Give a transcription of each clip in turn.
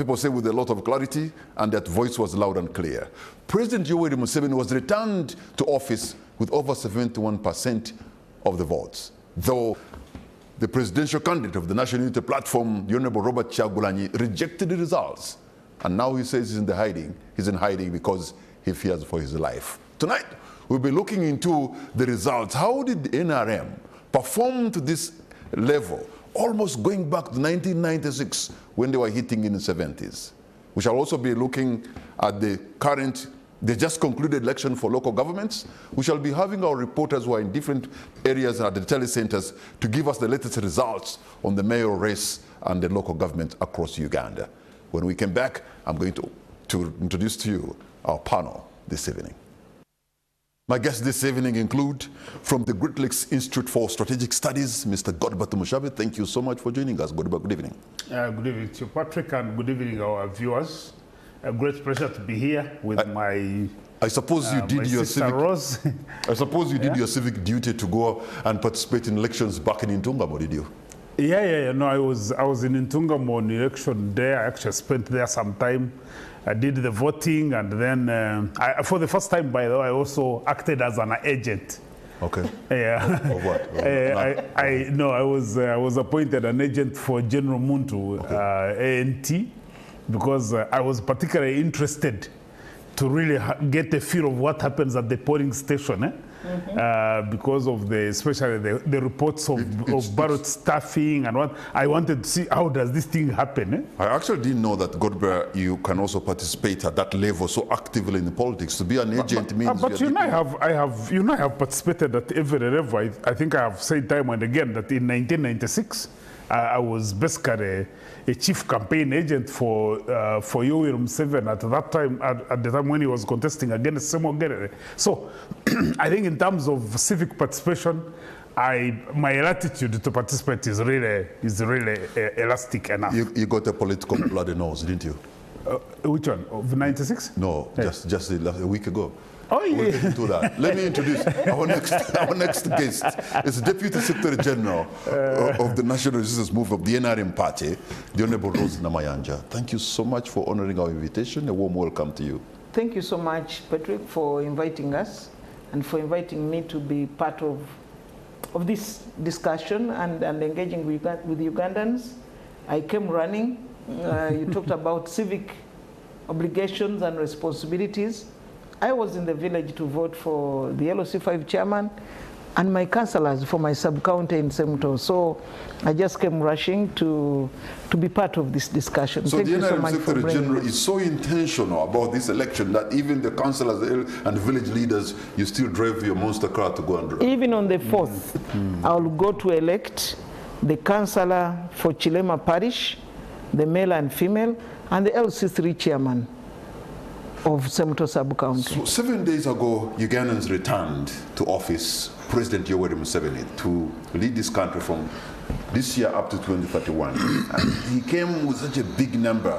people say with a lot of clarity, and that voice was loud and clear. President Yoweri Museveni was returned to office with over 71% of the votes, though the presidential candidate of the National Unity Platform, the Honorable Robert Kyagulanyi, rejected the results. And now he says he's in hiding because he fears for his life. Tonight, we'll be looking into the results. How did the NRM perform to this level, almost going back to 1996 when they were hitting in the 70s? We shall also be looking at the just concluded election for local governments. We shall be having our reporters who are in different areas at the telecenters to give us the latest results on the mayoral race and the local government across Uganda. When we come back, I'm going to introduce to you our panel this evening. My guests this evening include, from the Great Lakes Institute for Strategic Studies, Mr. Godber Tumushabe. Thank you so much for joining us. Godber, good evening. Good evening to you, Patrick, and good evening our viewers. A great pleasure to be here with I suppose you did your civic. Rose. I suppose you did your civic duty to go and participate in elections back in Ntungamo, did you? Yeah. No, I was in Ntungamo on election day. I actually spent there some time. I did the voting, and then for the first time, by the way, I also acted as an agent. Okay. Yeah. Of what? I was appointed an agent for General Muntu, okay. ANT, because I was particularly interested to really get a feel of what happens at the polling station. Because of especially the reports of ballot stuffing and what I wanted to see, how does this thing happen? I actually didn't know that, Godber, you can also participate at that level so actively in politics. To be an agent means. But I have participated at every level. I think I have said time and again that in 1996 I was basically a chief campaign agent for Yoweri Museveni at that time, at the time when he was contesting against Samuel Gerere. So I think in terms of civic participation, my attitude to participate is really elastic enough. You got a political bloody nose, didn't you? Which one? Of 96? No, yeah. just a week ago. Oh, yeah. We'll get into that. Let me introduce our next guest. Is Deputy Secretary General of the National Resistance Movement of the NRM Party, the Honorable Rose Namayanja. Thank you so much for honoring our invitation. A warm welcome to you. Thank you so much, Patrick, for inviting us and for inviting me to be part of this discussion and engaging with Ugandans. I came running. You talked about civic obligations and responsibilities. I was in the village to vote for the LOC5 chairman and my councillors for my sub-county in Semuto. So I just came rushing to be part of this discussion. So the NRM Secretary General is so intentional about this election that even the councillors and village leaders, you still drove your monster car to go and drive. Even on the 4th, I'll go to elect the councillor for Chilema Parish, the male and female, and the LC3 chairman of Semuto sub-county. So 7 days ago, Ugandans returned to office President Yoweri Museveni to lead this country from this year up to 2031. And he came with such a big number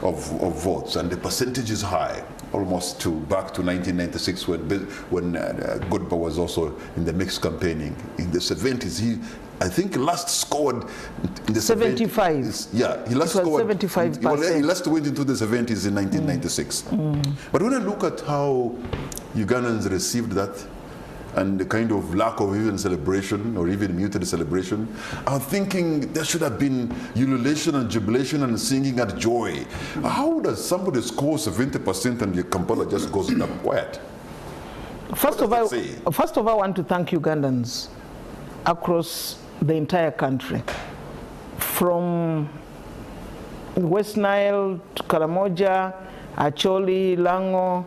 of votes, and the percentage is high, almost back to 1996 when Godber was also in the mix campaigning. In the 70s, he, I think, last scored in the 75. 70s. Yeah, he last scored 75%. He last went into the 70s in 1996. But when I look at how Ugandans received that and the kind of lack of even celebration or even muted celebration, I'm thinking there should have been ululation and jubilation and singing at joy. How does somebody score 70% and the Kampala just goes quiet? First of all, I want to thank Ugandans across the entire country, from West Nile to Karamoja, Acholi, Lango,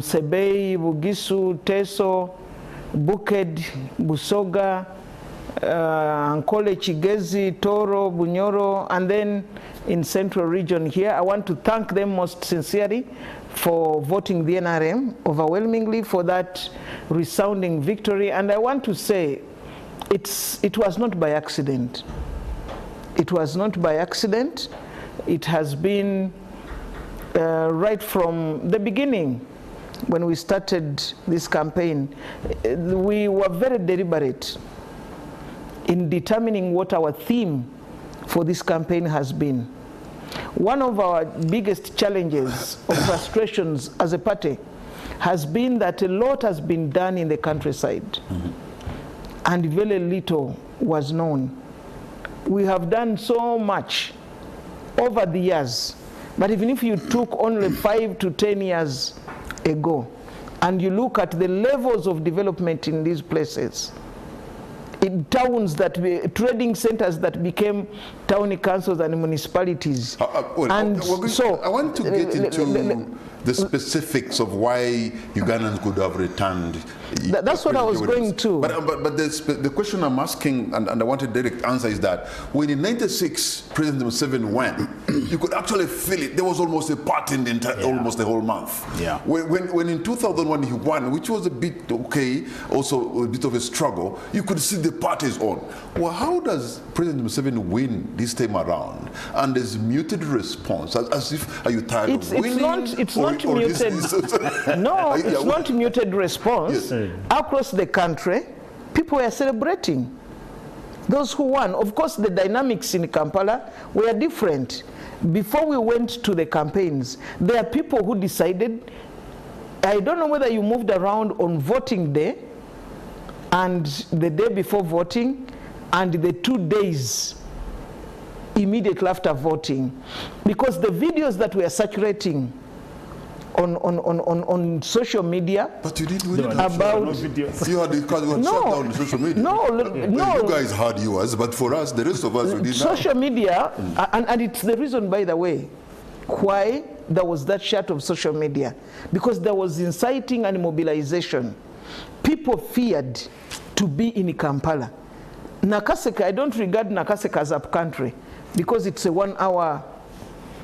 Sebei, Bugisu, Teso, Buked, Busoga, Ankole, Chigezi, Toro, Bunyoro, and then in Central Region here. I want to thank them most sincerely for voting the NRM overwhelmingly for that resounding victory. And I want to say it was not by accident. It was not by accident. It has been right from the beginning when we started this campaign. We were very deliberate in determining what our theme for this campaign has been. one of our biggest challenges or frustrations as a party has been that a lot has been done in the countryside, and very little was known. We have done so much over the years, but even if you took only 5 to 10 years ago, and you look at the levels of development in these places, in towns trading centers that became town councils and municipalities. I want to get into the specifics of why Ugandans could have returned. That's what I was going to. But the question I'm asking, and I want a direct answer, is that when in '96 President Museveni went, you could actually feel it. There was almost a party in the entire, almost the whole month. Yeah. When in 2001 he won, which was a bit okay, also a bit of a struggle, you could see the parties on. Well, how does President Museveni win this time around? And there's muted response, as if, are you tired of winning? It's not muted. No, it's not muted response. Yes. Across the country, people were celebrating those who won. Of course, the dynamics in Kampala were different. Before we went to the campaigns, there are people who decided, I don't know whether you moved around on voting day and the day before voting and the 2 days immediately after voting, because the videos that were circulating on social media. But you didn't about no videos. You had shut down on social media. No, you guys had yours, but for us, the rest of us, we did social media, and it's the reason, by the way, why there was that shut of social media, because there was inciting and mobilization. People feared to be in Kampala. Nakaseka, I don't regard Nakaseka as up country, because it's a 1-hour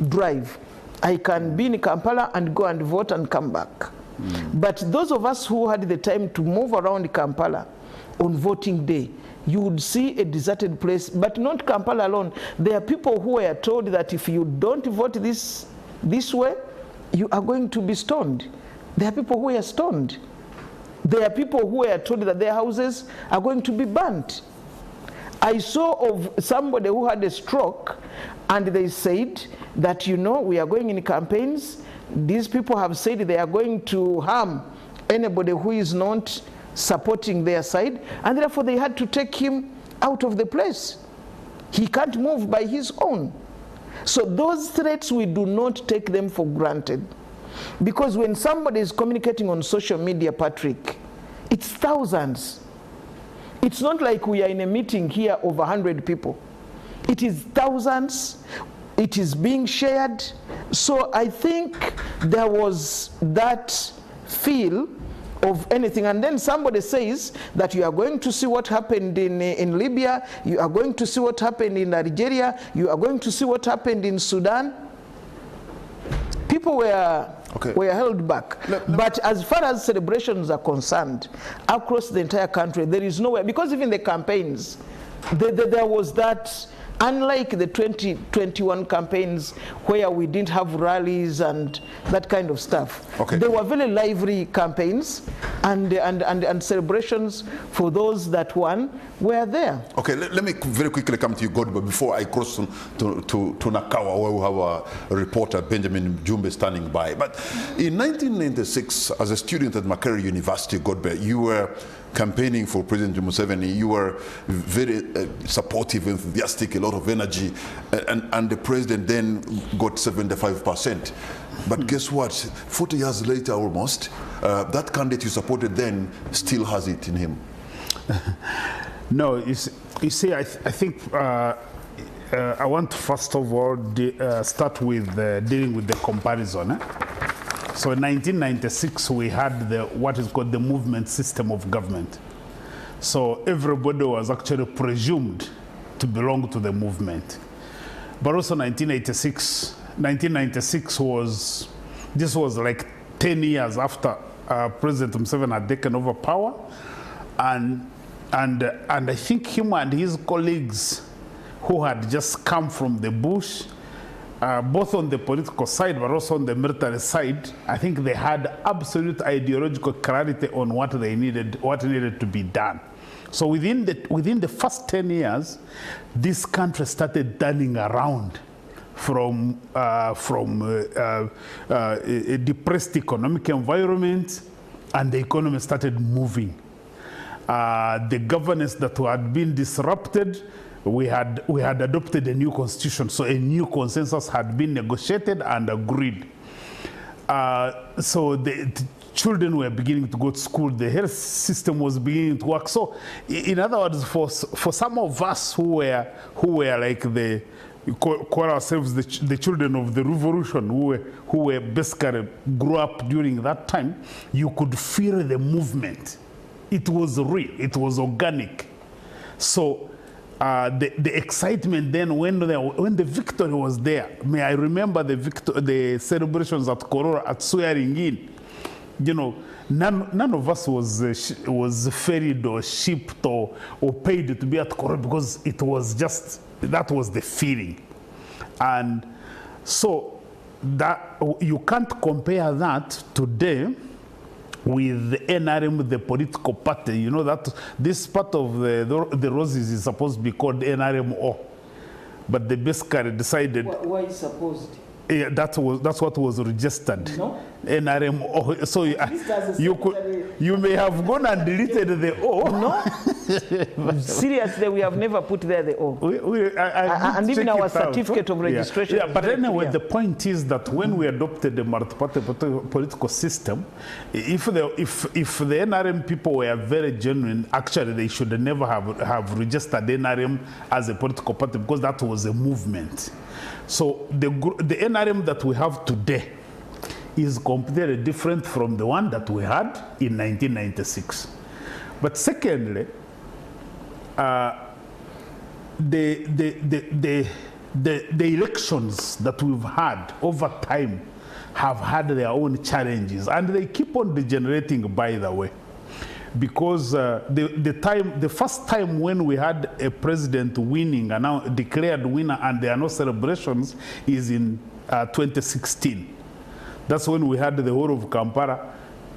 drive. I can be in Kampala and go and vote and come back. But those of us who had the time to move around Kampala on voting day, you would see a deserted place, but not Kampala alone. There are people who were told that if you don't vote this way, you are going to be stoned. There are people who were stoned. There are people who were told that their houses are going to be burnt. I saw of somebody who had a stroke, and they said that, you know, we are going in campaigns. These people have said they are going to harm anybody who is not supporting their side, and therefore they had to take him out of the place. He can't move by his own. So those threats, we do not take them for granted. Because when somebody is communicating on social media, Patrick, it's thousands. It's not like we are in a meeting here of 100 people. It is thousands. It is being shared. So I think there was that feel of anything. And then somebody says that you are going to see what happened in Libya, you are going to see what happened in Nigeria, you are going to see what happened in Sudan. People were held back. But as far as celebrations are concerned, across the entire country, there is nowhere, because even the campaigns, there was that, unlike the 2021 campaigns where we didn't have rallies and that kind of stuff. Okay. There were very lively campaigns and celebrations for those that won were there. Okay, let me very quickly come to you, God, but before I cross to Nakawa, where we have a reporter, Benjamin Jumbe, standing by. But in 1996, as a student at Makerere University, Godbe, you were campaigning for President Museveni. You were very supportive, enthusiastic, a lot of energy, and the president then got 75%. But guess what? 40 years later, almost, that candidate you supported then still has it in him. No, you see, I think I want to first of all start with dealing with the comparison. So in 1996, we had what is called the movement system of government. So everybody was actually presumed to belong to the movement. But also 1996 was like 10 years after President Museveni had taken over power. And I think him and his colleagues who had just come from the bush, both on the political side but also on the military side, I think they had absolute ideological clarity on what needed to be done. So within the first 10 years, this country started turning around a depressed economic environment, and the economy started moving. The governance that had been disrupted, we had adopted a new constitution, so a new consensus had been negotiated and agreed. So the children were beginning to go to school, the health system was beginning to work. So in other words, for some of us who were like call ourselves the children of the revolution, who were basically grew up during that time, you could feel the movement. It was real, it was organic. So the excitement then when the victory was there, may I remember the celebrations at Korora, at swearing in, you know, none of us was ferried or shipped or paid to be at Korora, because it was just, that was the feeling. And so that you can't compare that today with the NRM, the political party. You know that this part of the roses is supposed to be called NRMO, but the basically decided. Why is supposed? Yeah, that's what was registered. No? NRMO. So you may have gone and deleted the O. No. Seriously, we have never put there the O. And even our certificate of registration. Yeah, but anyway, the point is that when we adopted the multi-party political system, if the NRM people were very genuine, actually they should never have registered NRM as a political party, because that was a movement. So the NRM that we have today is completely different from the one that we had in 1996. But secondly, the elections that we've had over time have had their own challenges, and they keep on degenerating, by the way. Because the first time when we had a president winning and now declared winner and there are no celebrations is in 2016. That's when we had the whole of Kampala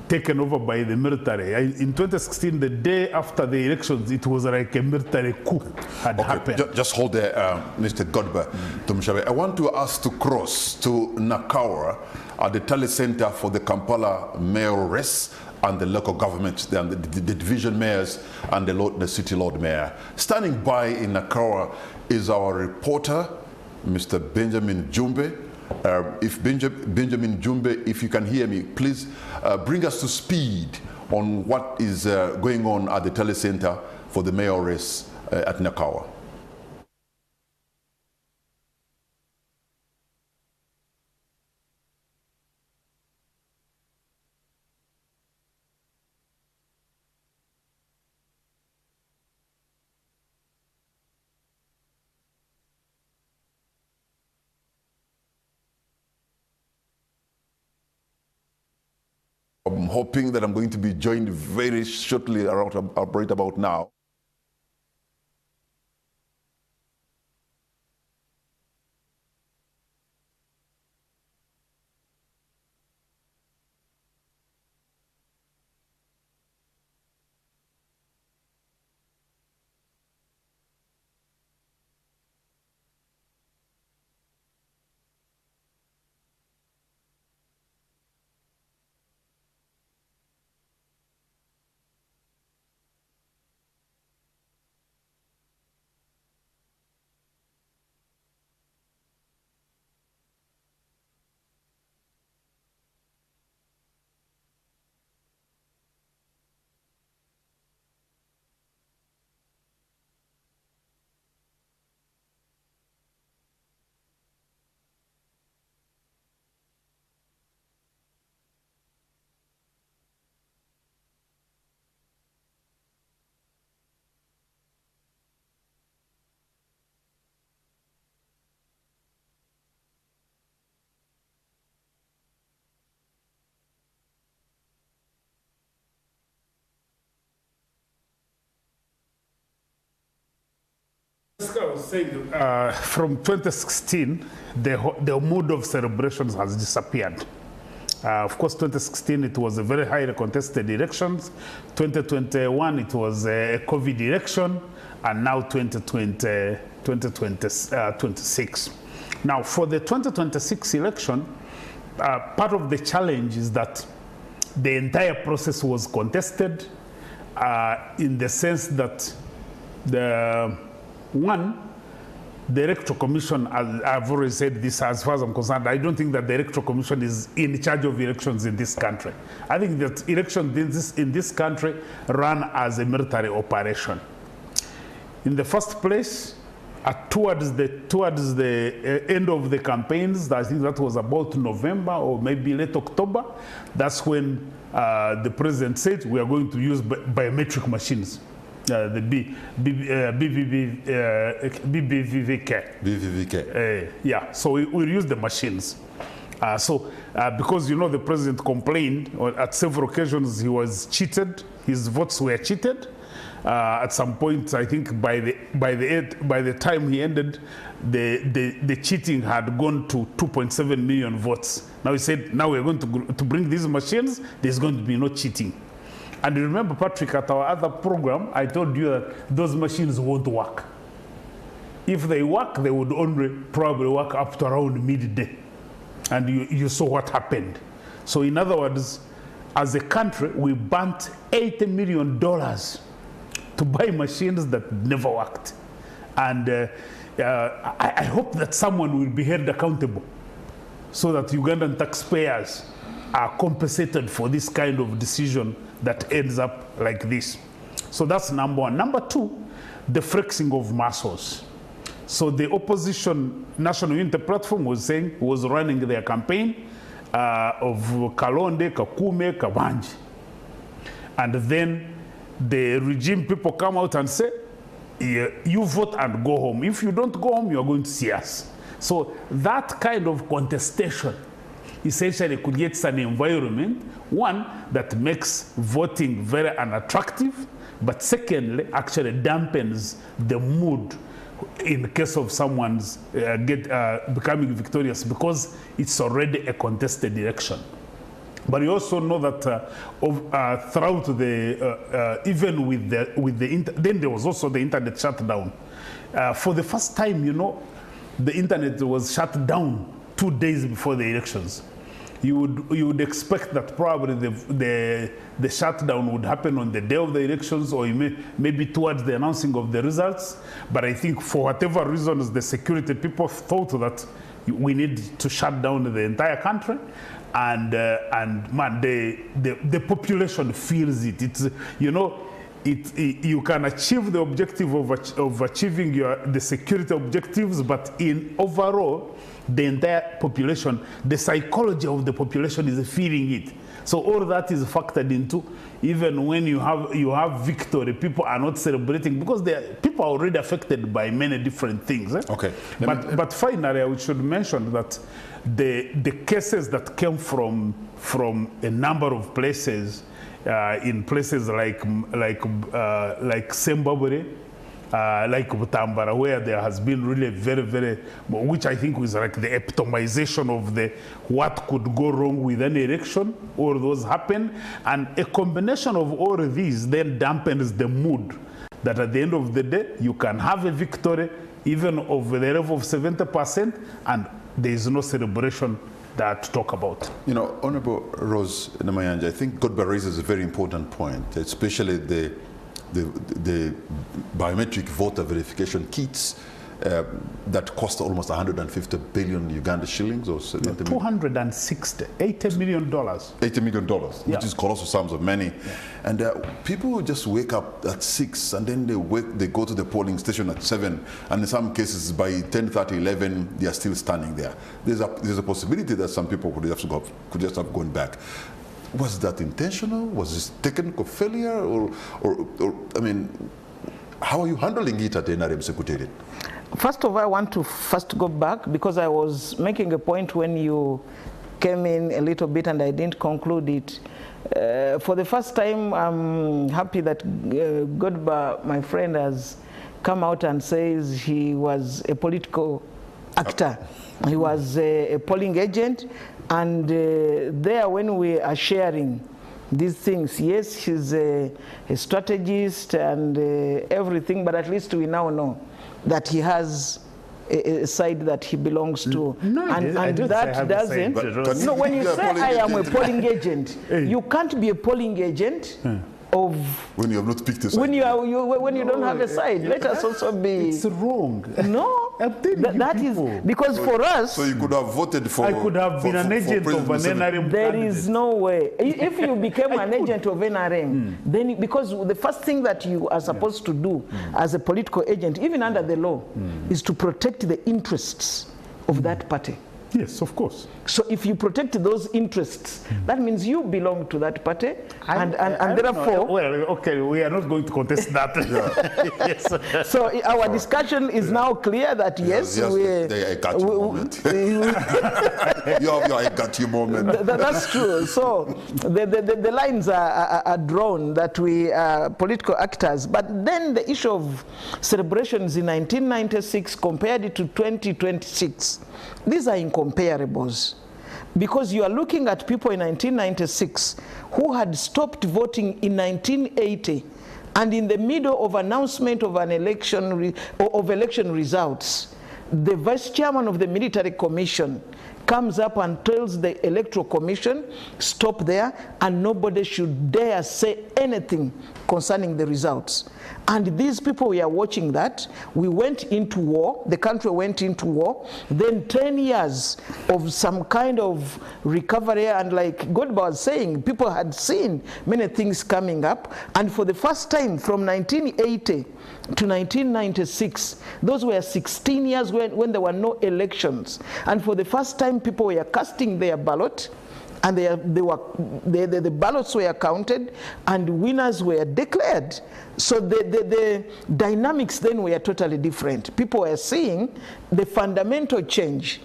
taken over by the military. In 2016, the day after the elections, it was like a military coup had happened. Just hold there, Mr. Godber Tumshabe. I want to ask to cross to Nakawa at the Tally Center for the Kampala mayoral race and the local government, the division mayors and the city lord mayor. Standing by in Nakawa is our reporter, Mr. Benjamin Jumbe. If Benjamin Jumbe, if you can hear me, please bring us to speed on what is going on at the Tally Center for the mayoral race at Nakawa. I'm hoping that I'm going to be joined very shortly, right about now. As I was saying, from 2016, the mood of celebrations has disappeared. Of course, 2016, it was a very highly contested elections. 2021, it was a COVID election. And now 2026. Now, for the 2026 election, part of the challenge is that the entire process was contested in the sense that the Electoral Commission, I've already said this, as far as I'm concerned, I don't think that the Electoral Commission is in charge of elections in this country. I think that elections in this country run as a military operation. In the first place, towards the end of the campaigns, I think that was about November or maybe late October, that's when the president said we are going to use biometric machines. The BVVK. Yeah, so we'll use the machines. Because, you know, the president complained at several occasions he was cheated, his votes were cheated. At some point, I think by the time he ended, the cheating had gone to 2.7 million votes. Now he said, now we're going to bring these machines, there's going to be no cheating. And you remember, Patrick, at our other program, I told you that those machines won't work. If they work, they would only probably work up to around midday. And you saw what happened. So in other words, as a country, we burnt $80 million to buy machines that never worked. And I hope that someone will be held accountable so that Ugandan taxpayers are compensated for this kind of decision that ends up like this. So that's number one. Number two, the flexing of muscles. So the opposition National Unity Platform was running their campaign of Kalonde, Kakume, Kabanji. And then the regime people come out and say, you vote and go home. If you don't go home, you're going to see us. So that kind of contestation essentially creates an environment, one, that makes voting very unattractive, but secondly, actually dampens the mood in case of someone's becoming victorious, because it's already a contested election. But you also know that throughout the, even with the then there was also the internet shutdown. For the first time, you know, the internet was shut down 2 days before the elections. You would expect that probably the shutdown would happen on the day of the elections, or maybe towards the announcing of the results. But I think for whatever reasons, the security people thought that we need to shut down the entire country. And man, the population feels it. It's, you know, you can achieve the objective of achieving the security objectives, but in overall, the entire population, the psychology of the population is feeling it. So all that is factored into. Even when you have victory, people are not celebrating because people are already affected by many different things. Eh? Okay. But finally, I should mention that the cases that came from a number of places, in places like Zimbabwe, like Butambara, where there has been really very, which I think was like the epitomization of what could go wrong with an election. All those happen, and a combination of all of these then dampens the mood that at the end of the day you can have a victory even of the level of 70%, and there is no celebration that to talk about. You know, Honorable Rose Namayanja, I think Godba raises a very important point, especially the biometric voter verification kits that cost almost 150 billion Uganda shillings, or 260, $80 million. $80 million, yeah, which is colossal sums of money. Yeah. And people just wake up at 6 and then they go to the polling station at 7, and in some cases by 10:30, 11, they are still standing there. There's a possibility that some people could just have gone back. Was that intentional? Was this technical failure? Or I mean, how are you handling it at the NRM Secretariat? First of all, I want to first go back, because I was making a point when you came in a little bit and I didn't conclude it. For the first time, I'm happy that Godba, my friend, has come out and says he was a political actor. He was a polling agent, and there when we are sharing these things, yes, he's a strategist and everything, but at least we now know that he has a side that he belongs to. No, and I don't say I that have a doesn't. side. No, when you be a say polling I am a agent? polling agent, you can't be a polling agent of When you have not picked a side. when you don't have a side. Let us also be. It's wrong. No, I'm telling you that is people. because for us. So you could have voted for. I could have been an agent of an NRM There candidate. is no way. If you became an agent of NRM, then because the first thing that you are supposed to do as a political agent, even under the law, is to protect the interests of that party. Yes, of course. So if you protect those interests, that means you belong to that party, and I don't know. therefore. Well, okay, we are not going to contest that. Yes. So our discussion is now clear that yes, I got you moment. You have your I got you moment. That's true. So the lines are drawn that we are political actors. But then the issue of celebrations in 1996 compared to 2026, these are incomparables. Because you are looking at people in 1996 who had stopped voting in 1980, and in the middle of announcement of an election election results, the vice chairman of the military commission comes up and tells the electoral commission, stop there, and nobody should dare say anything concerning the results. And these people were watching that. We went into war, the country went into war, then 10 years of some kind of recovery, and like God was saying, people had seen many things coming up, and for the first time from 1980 to 1996, those were 16 years when there were no elections, and for the first time people were casting their ballot, and the ballots were counted and winners were declared. So the dynamics then were totally different. People were seeing the fundamental change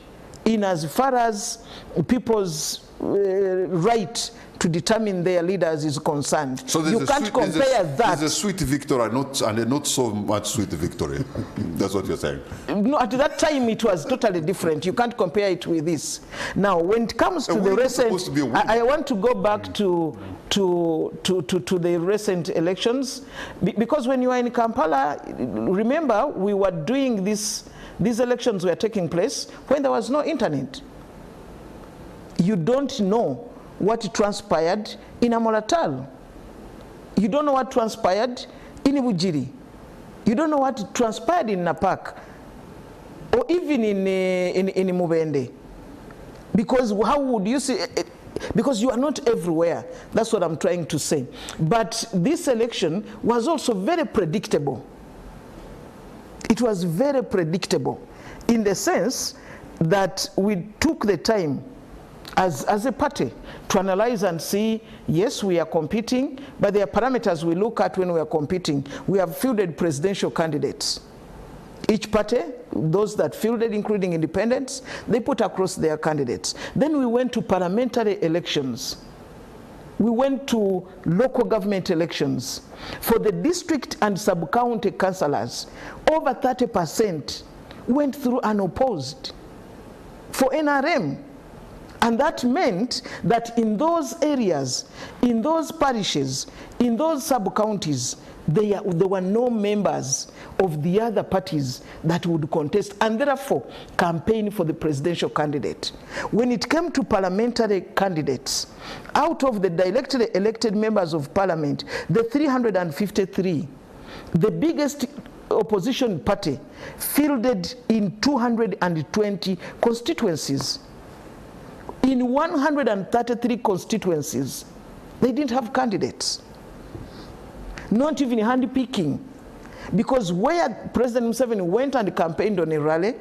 in as far as people's right to determine their leaders is concerned. So you can't compare that. There's a sweet victory and a not so much sweet victory. That's what you're saying. No, at that time it was totally different. You can't compare it with this. Now, when it comes to the recent, I want to go back to the recent elections, because when you are in Kampala, remember we were doing this. These elections were taking place when there was no internet. You don't know what transpired in Amolatal. You don't know what transpired in Ibujiri. You don't know what transpired in Napak, or even in Mubende. Because how would you see it? Because you are not everywhere. That's what I'm trying to say. But this election was also very predictable. It was very predictable in the sense that we took the time as a party to analyze and see, yes, we are competing, but there are parameters we look at when we are competing. We have fielded presidential candidates. Each party, those that fielded, including independents, they put across their candidates. Then we went to parliamentary elections. We went to local government elections. For the district and sub-county councillors, over 30% went through unopposed for NRM. And that meant that in those areas, in those parishes, in those sub-counties, there were no members of the other parties that would contest and therefore campaign for the presidential candidate. When it came to parliamentary candidates, out of the directly elected members of parliament, the 353, the biggest opposition party fielded in 220 constituencies. In 133 constituencies, they didn't have candidates. Not even hand-picking. Because where President Museveni went and campaigned on a rally,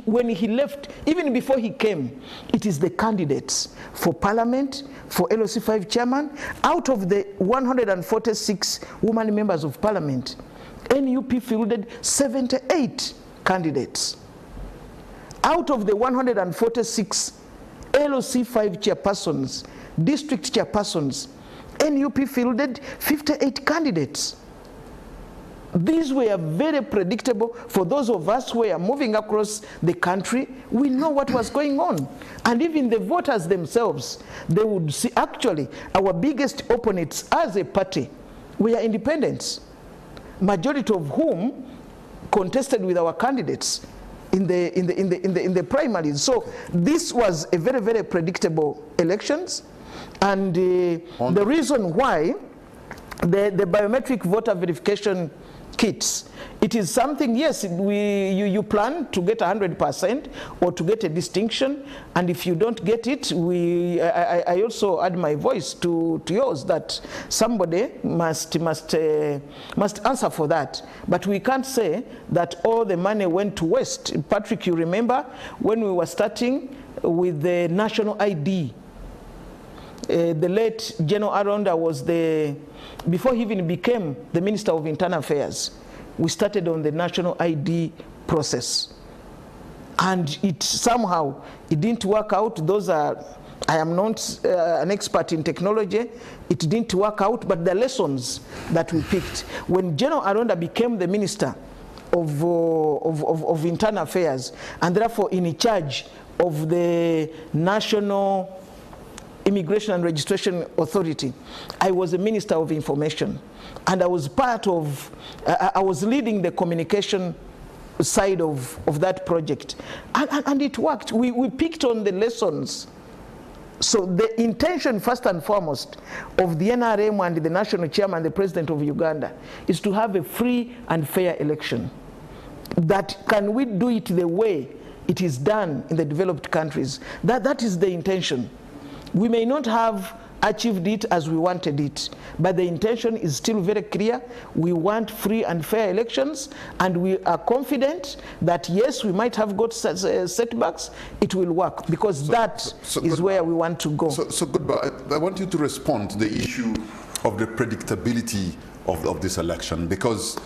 when he left, even before he came, it is the candidates for parliament, for LOC5 chairman. Out of the 146 women members of parliament, NUP fielded 78 candidates. Out of the 146 LOC5 chairpersons, district chairpersons, NUP fielded 58 candidates. These were very predictable for those of us who were moving across the country. We know what was going on. And even the voters themselves, they would see actually our biggest opponents as a party were independents, majority of whom contested with our candidates. in the primaries. So this was a very, very predictable elections. And the reason why the biometric voter verification kits, it is something, yes, you plan to get 100% or to get a distinction, and if you don't get it, I also add my voice to yours that somebody must answer for that. But we can't say that all the money went to waste. Patrick, you remember when we were starting with the national ID, the late General Aronda was before he even became the Minister of Internal Affairs, we started on the national ID process. And somehow, it didn't work out. I am not an expert in technology. It didn't work out, but the lessons that we picked. When General Aronda became the Minister of Internal Affairs, and therefore in charge of the National Immigration and Registration Authority, I was a Minister of Information, and I was I was leading the communication side of that project, and it worked. We picked on the lessons. So the intention, first and foremost, of the NRM and the national chairman, the president of Uganda, is to have a free and fair election. That can we do it the way it is done in the developed countries? That is the intention. We may not have achieved it as we wanted it, but the intention is still very clear. We want free and fair elections, and we are confident that yes, we might have got setbacks, it will work, because that is where we want to go. So goodbye. I want you to respond to the issue of the predictability of this election, because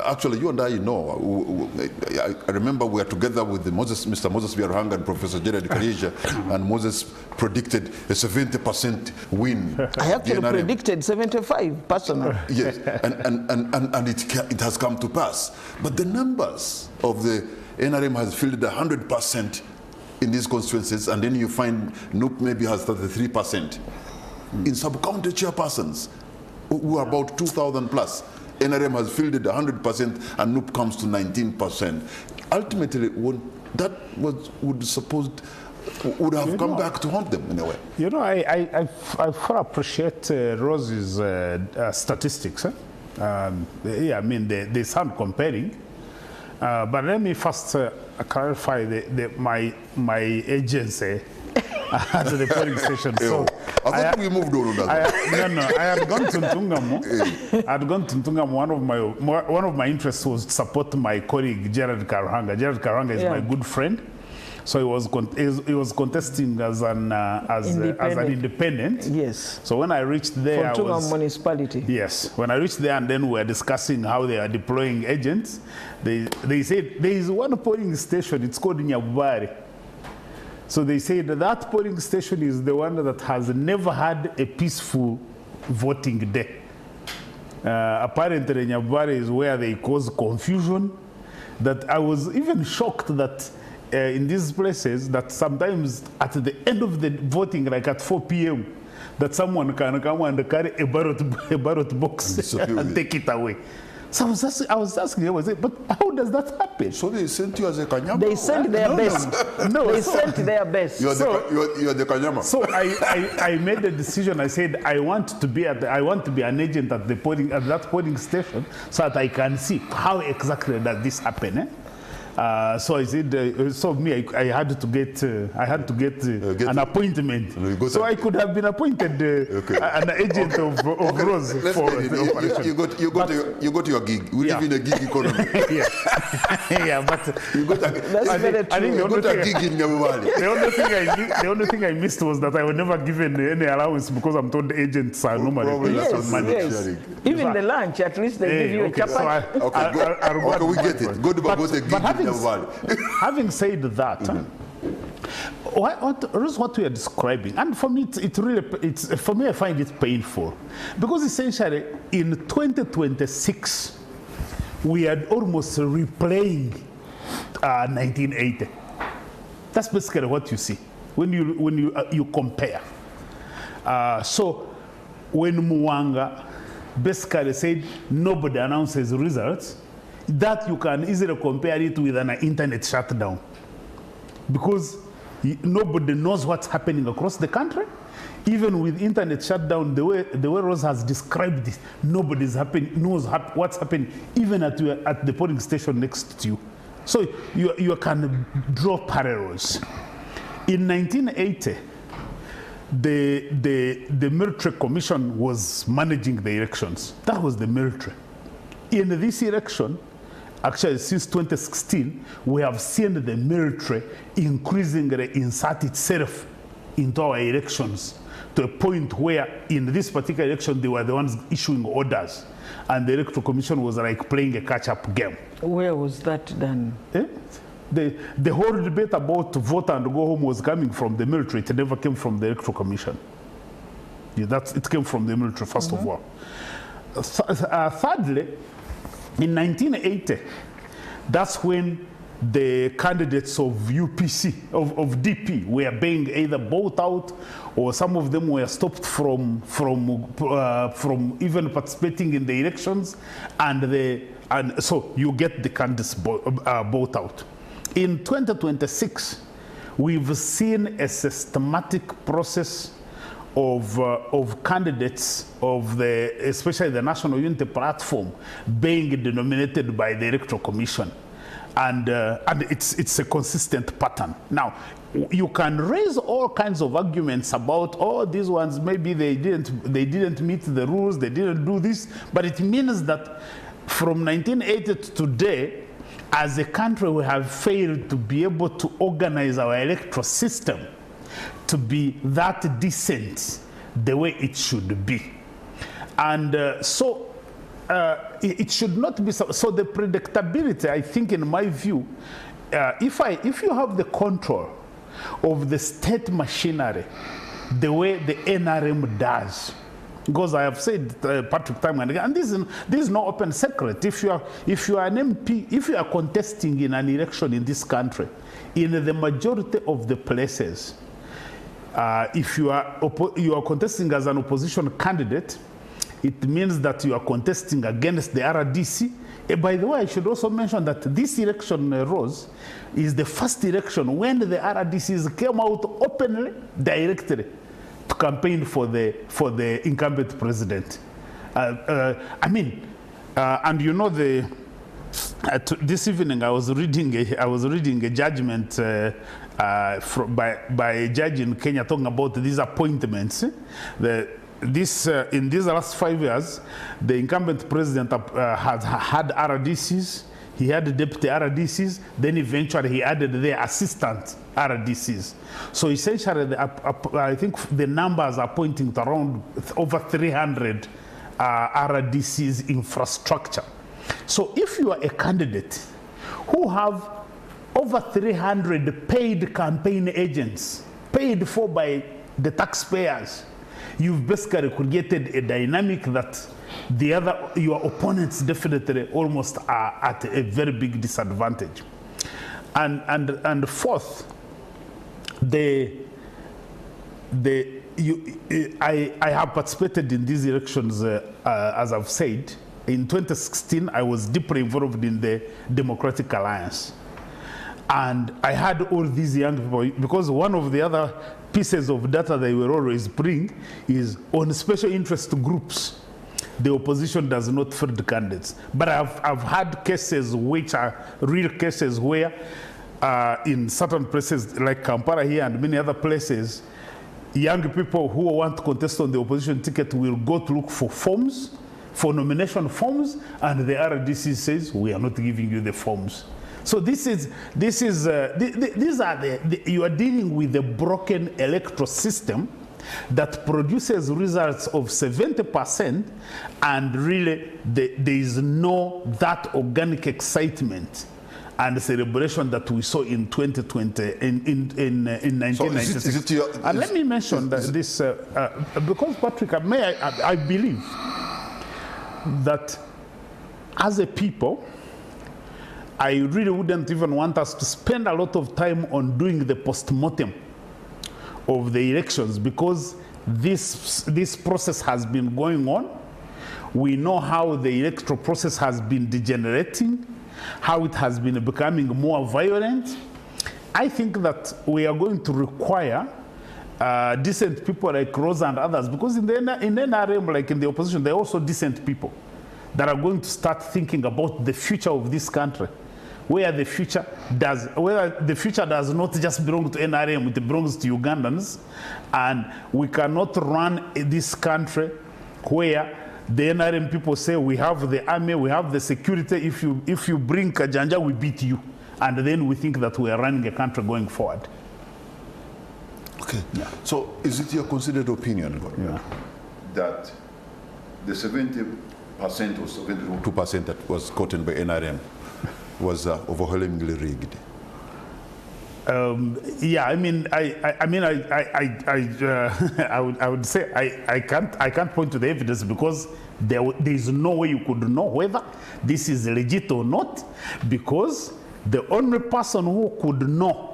actually you and I know, I remember we were together with Mr. Moses Biaruhanga and Professor Jared Karija, and Moses predicted a 70% win. I actually predicted 75 personally. Yes, and it has come to pass. But the numbers of the NRM has filled 100% in these constituencies, and then you find NUP maybe has 33%. In sub-county chairpersons, who are about 2,000 plus, NRM has filled it 100%, and NUP comes to 19%. Ultimately, that would have come back to haunt them in a way. You know, I far appreciate Rose's statistics. Yeah, I mean, they sound compelling. But let me first clarify my agency at the polling station. So I thought we moved on that. I had gone to Ntungamo. I had gone to Ntungamo. One of my interests was to support my colleague Jared Karuhanga. Jared Karuhanga is my good friend. So he was contesting as an independent. Yes. So when I reached there, from Ntungamo municipality. Yes. When I reached there, and then we were discussing how they are deploying agents, they said there is one polling station. It's called Nyabubare. So they say that polling station is the one that has never had a peaceful voting day. Apparently, Nyabubare is where they cause confusion. That I was even shocked that in these places, that sometimes at the end of the voting, like at 4 p.m., that someone can come and carry a ballot box and take it away. So I was asking him, but how does that happen? So they sent you as a Kanyama? They sent their best. No, they sent their best. You're the Kanyama. So I made a decision. I said I want to be an agent at that polling station, so that I can see how exactly does this happen. So I said, I had to get an appointment. So I could have been appointed an agent of Rose for the operation. You got your gig. We live in a gig economy. Yeah, but you got a gig in Nyabubare. The only thing I missed was that I was never given any allowance, because I'm told agents are normally money. Yes. Even the lunch, at least they give you a chapati. Okay, we get it. Go to the gig. Having said that, what we are describing, and for me, for me, I find it painful, because essentially in 2026 we are almost replaying 1980. That's basically what you see when you compare. So when Mwanga basically said nobody announces results, that you can easily compare it with an internet shutdown, because nobody knows what's happening across the country. Even with internet shutdown, the way Rose has described it, nobody knows what's happening, even at the polling station next to you. So you can draw parallels. In 1980, the military commission was managing the elections. That was the military. In this election, actually since 2016, we have seen the military increasingly insert itself into our elections, to a point where in this particular election they were the ones issuing orders, and the electoral commission was like playing a catch-up game. Where was that done? The whole debate about vote and go home was coming from the military. It never came from the electoral commission. It came from the military, first of all. Thirdly, in 1980, that's when the candidates of UPC, of DP, were being either bought out, or some of them were stopped from even participating in the elections, and so you get the candidates bought out. In 2026, we've seen a systematic process of candidates especially the National Unity Platform, being denominated by the Electoral Commission. And it's a consistent pattern. Now, you can raise all kinds of arguments about, oh, these ones maybe they didn't meet the rules, they didn't do this, but it means that from 1980 to today, as a country, we have failed to be able to organize our electoral system to be that decent the way it should be. And it should not be so the predictability, I think, in my view, if you have the control of the state machinery the way the NRM does, because I have said Patrick time and again, and this is no open secret. If you are an MP, if you are contesting in an election in this country, in the majority of the places, if you are contesting as an opposition candidate, it means that you are contesting against the RDC. By the way, I should also mention that this election, Rose, is the first election when the RDCs came out openly, directly, to campaign for the incumbent president. And you know, this evening I was reading a judgment by a judge in Kenya talking about these appointments. In these last 5 years, the incumbent president had RDCs, he had deputy RDCs, then eventually he added the assistant RDCs. So essentially, I think the numbers are pointing to around over 300 RDCs infrastructure. So if you are a candidate who have over 300 paid campaign agents, paid for by the taxpayers, you've basically created a dynamic that your opponents definitely almost are at a very big disadvantage. And fourth, I have participated in these elections, as I've said. In 2016, I was deeply involved in the Democratic Alliance. And I had all these young people, because one of the other pieces of data they will always bring is on special interest groups. The opposition does not field candidates. But I've had cases which are real cases where in certain places like Kampala here and many other places, young people who want to contest on the opposition ticket will go to look for forms, for nomination forms, and the RDC says, we are not giving you the forms. So you are dealing with a broken electoral system that produces results of 70%, and really there is no that organic excitement and celebration that we saw in 2020, in 1996. So and let me mention that this, because Patrick, I believe that as a people, I really wouldn't even want us to spend a lot of time on doing the post-mortem of the elections, because this process has been going on. We know how the electoral process has been degenerating. how it has been becoming more violent. I think that we are going to require decent people like Rosa and others, because in NRM, like in the opposition, they're also decent people that are going to start thinking about the future of this country, where the future does not just belong to NRM, it belongs to Ugandans, and we cannot run this country where the NRM people say we have the army, we have the security. If you bring Kajanja, we beat you, and then we think that we are running a country going forward. Okay. Yeah. So, is it your considered opinion, that the 70% or 72% that was gotten by NRM was overwhelmingly rigged? Yeah, I mean, I would say I can't point to the evidence, because there is no way you could know whether this is legit or not, because the only person who could know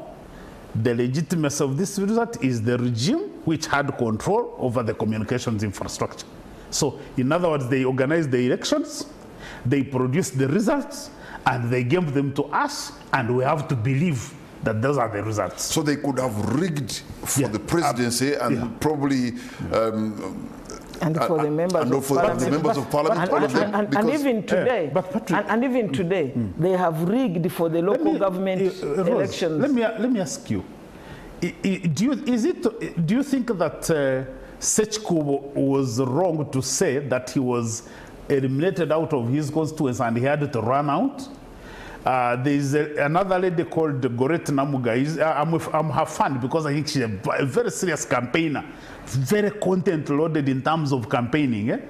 the legitimacy of this result is the regime, which had control over the communications infrastructure. So, in other words, they organized the elections, they produced the results, and they gave them to us, and we have to believe that those are the results. So they could have rigged for the presidency and probably and for the members of parliament. And even today, and even today, they have rigged for the local government elections. Let me ask you: do you think that Sechku was wrong to say that he was eliminated out of his constituency and he had to run out? There's another lady called Goret Namuga. I'm her fan, because I think she's a very serious campaigner, very content-loaded in terms of campaigning.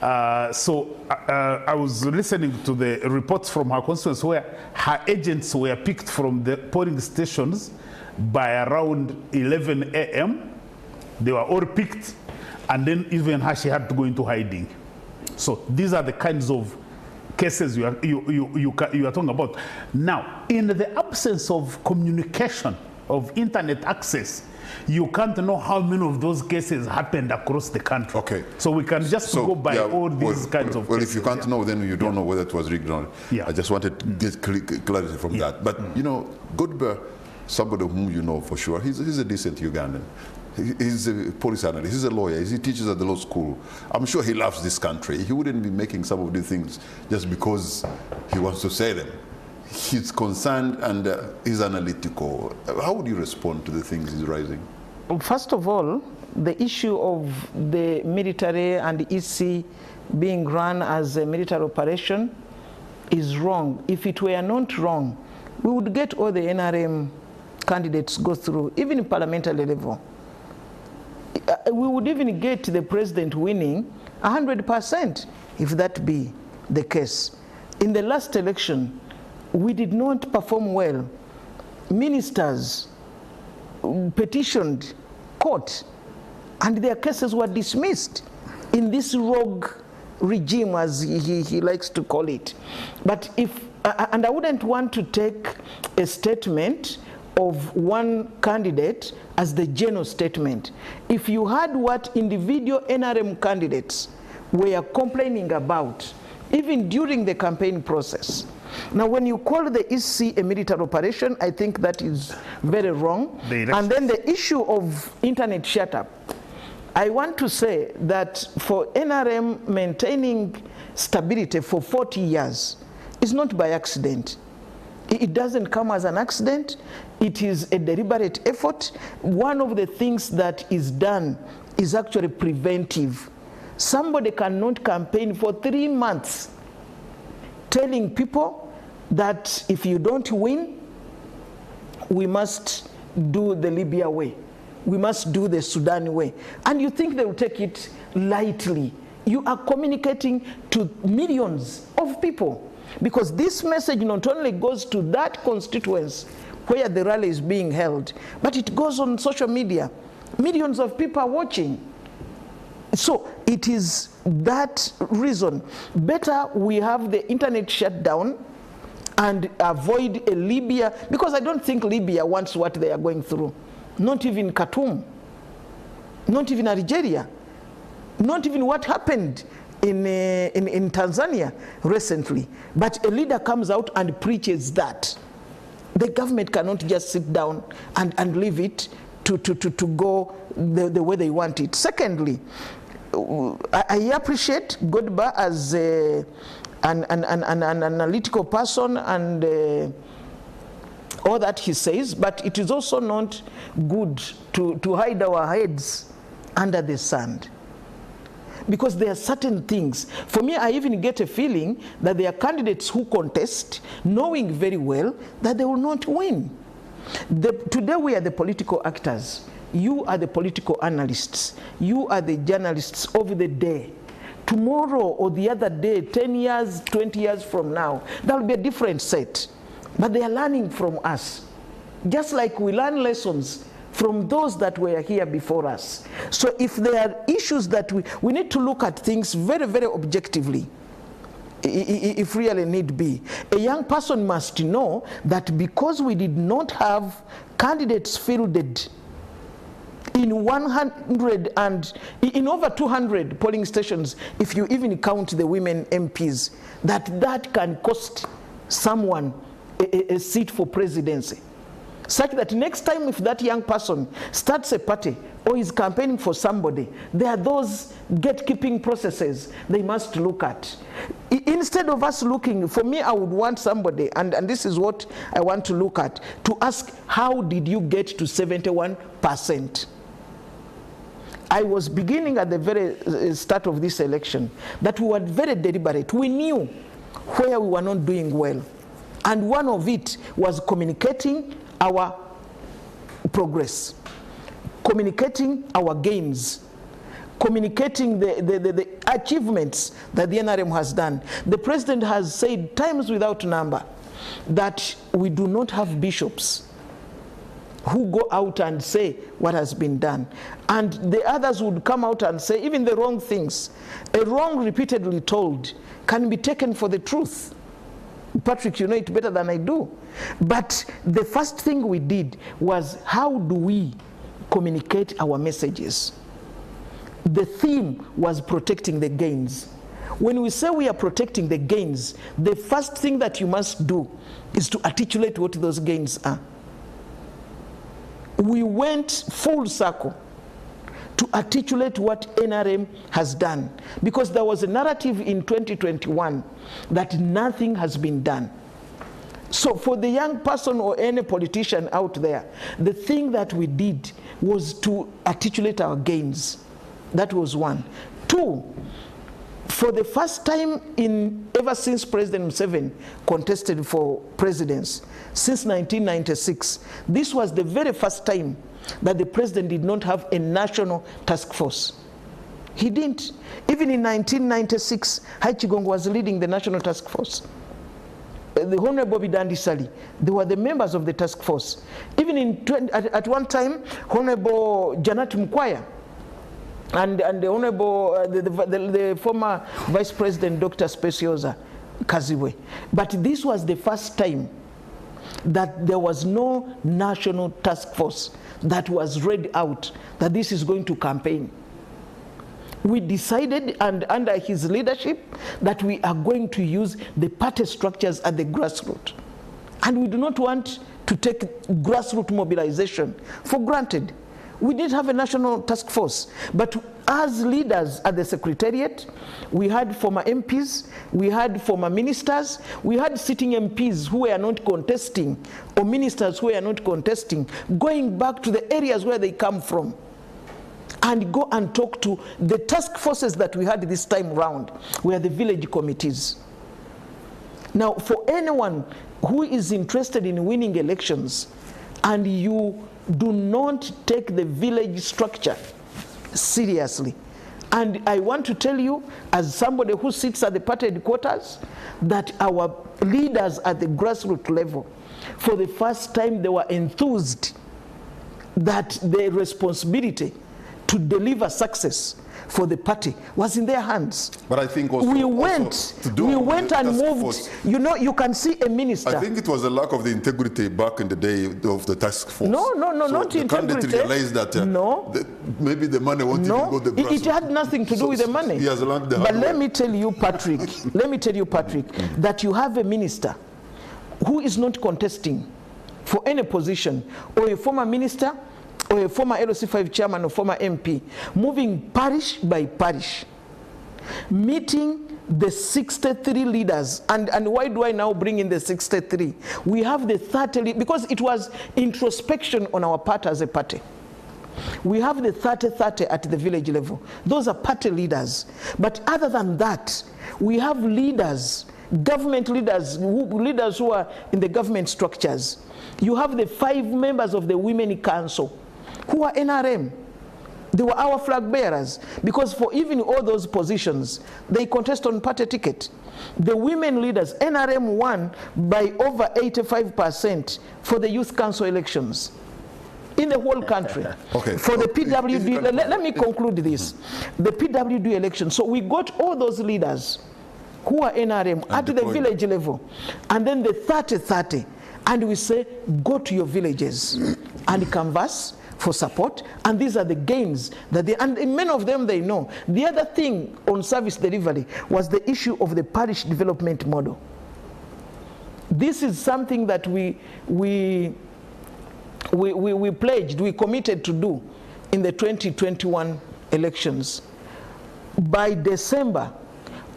So I was listening to the reports from her constituency where her agents were picked from the polling stations by around 11 a.m. They were all picked, and then even her, she had to go into hiding. So these are the kinds of cases you are talking about. Now, in the absence of communication, of internet access, you can't know how many of those cases happened across the country. Okay. So we can just go by all these kinds of cases. Well, if you can't know, then you don't know whether it was rigged or not. Yeah. I just wanted to get clarity from that. But, you know, Godber, somebody whom you know for sure, he's a decent Ugandan. He's a police analyst, he's a lawyer, he teaches at the law school. I'm sure he loves this country. He wouldn't be making some of these things just because he wants to say them. He's concerned and he's analytical. How would you respond to the things he's raising? First of all, the issue of the military and the EC being run as a military operation is wrong. If it were not wrong, we would get all the NRM candidates go through, even in parliamentary level. We would even get the president winning 100% if that be the case. In the last election, we did not perform well. Ministers petitioned court, and their cases were dismissed in this rogue regime, as he likes to call it. But and I wouldn't want to take a statement of one candidate as the general statement. If you had what individual NRM candidates were complaining about, even during the campaign process. Now, when you call the EC a military operation, I think that is very wrong. And then the issue of internet shut-up. I want to say that for NRM maintaining stability for 40 years is not by accident. It doesn't come as an accident. It is a deliberate effort. One of the things that is done is actually preventive. Somebody cannot campaign for 3 months telling people that if you don't win, we must do the Libya way. We must do the Sudan way. And you think they will take it lightly. You are communicating to millions of people. Because this message not only goes to that constituency where the rally is being held, but it goes on social media. Millions of people are watching. So it is that reason. Better we have the internet shut down and avoid a Libya, because I don't think Libya wants what they are going through. Not even Khartoum, not even Algeria, not even what happened in Tanzania recently. But a leader comes out and preaches that the government cannot just sit down and leave it to go the way they want it. Secondly, I appreciate Godba as an analytical person and all that he says, but it is also not good to hide our heads under the sand. Because there are certain things. For me, I even get a feeling that there are candidates who contest, knowing very well that they will not win. Today we are the political actors. You are the political analysts. You are the journalists of the day. Tomorrow or the other day, 10 years, 20 years from now, there will be a different set. But they are learning from us. Just like we learn lessons from those that were here before us. So if there are issues that we need to look at things very, very objectively, if really need be. A young person must know that because we did not have candidates fielded in 100 and in over 200 polling stations, if you even count the women MPs, that can cost someone a seat for presidency. Such that next time if that young person starts a party or is campaigning for somebody, there are those gatekeeping processes they must look at. Instead of us looking, for me I would want somebody, and this is what I want to look at, to ask how did you get to 71%? I was beginning at the very start of this election that we were very deliberate. We knew where we were not doing well. And one of it was communicating our progress, communicating our gains, communicating the achievements that the NRM has done. The president has said times without number that we do not have bishops who go out and say what has been done. And the others would come out and say even the wrong things. A wrong repeatedly told can be taken for the truth. Patrick, you know it better than I do. But the first thing we did was, how do we communicate our messages? The theme was protecting the gains. When we say we are protecting the gains, the first thing that you must do is to articulate what those gains are. We went full circle to articulate what NRM has done, because there was a narrative in 2021 that nothing has been done. So for the young person or any politician out there, the thing that we did was to articulate our gains. That was one. Two, for the first time ever since President Museveni contested for presidency, since 1996, this was the very first time that the president did not have a national task force. He didn't. Even in 1996, Haichigongo was leading the national task force. The Honorable Bidandi Sali, they were the members of the task force. Even at one time, Honorable Janet Mkwaya and the Honorable, the former Vice President, Dr. Specioza Kaziwe. But this was the first time that there was no national task force that was read out that this is going to campaign. We decided, and under his leadership, that we are going to use the party structures at the grassroots. And we do not want to take grassroots mobilization for granted. We did have a national task force, but as leaders at the Secretariat, we had former MPs, we had former ministers, we had sitting MPs who were not contesting, or ministers who were not contesting, going back to the areas where they come from and go and talk to the task forces that we had this time round, were the village committees. Now, for anyone who is interested in winning elections and you do not take the village structure seriously, and I want to tell you, as somebody who sits at the party headquarters, that our leaders at the grassroots level, for the first time, they were enthused that the responsibility to deliver success for the party was in their hands. But I think also, we went and moved. You know, you can see a minister. I think it was a lack of the integrity back in the day of the task force. No, so not the integrity. candidate realized that maybe the money won't even go the grassroots. It had nothing to do with the money. He has learned the hard But way. let me tell you, Patrick, that you have a minister who is not contesting for any position, or a former minister, or a former LOC5 chairman, or former MP, moving parish by parish, meeting the 63 leaders. And why do I now bring in the 63? We have the 30, because it was introspection on our part as a party. We have the 30-30 at the village level. Those are party leaders. But other than that, we have leaders, government leaders, leaders who are in the government structures. You have the 5 members of the Women Council who are NRM. They were our flag bearers, because for even all those positions, they contest on party ticket. The women leaders, NRM won by over 85% for the youth council elections in the whole country. Okay. For the PWD, let me conclude this. The PWD election, so we got all those leaders who are NRM at the village level, and then the 30-30, and we say, go to your villages and canvass for support, and these are the gains that they, and many of them they know. The other thing on service delivery was the issue of the parish development model. This is something that we pledged, we committed to do in the 2021 elections. By December,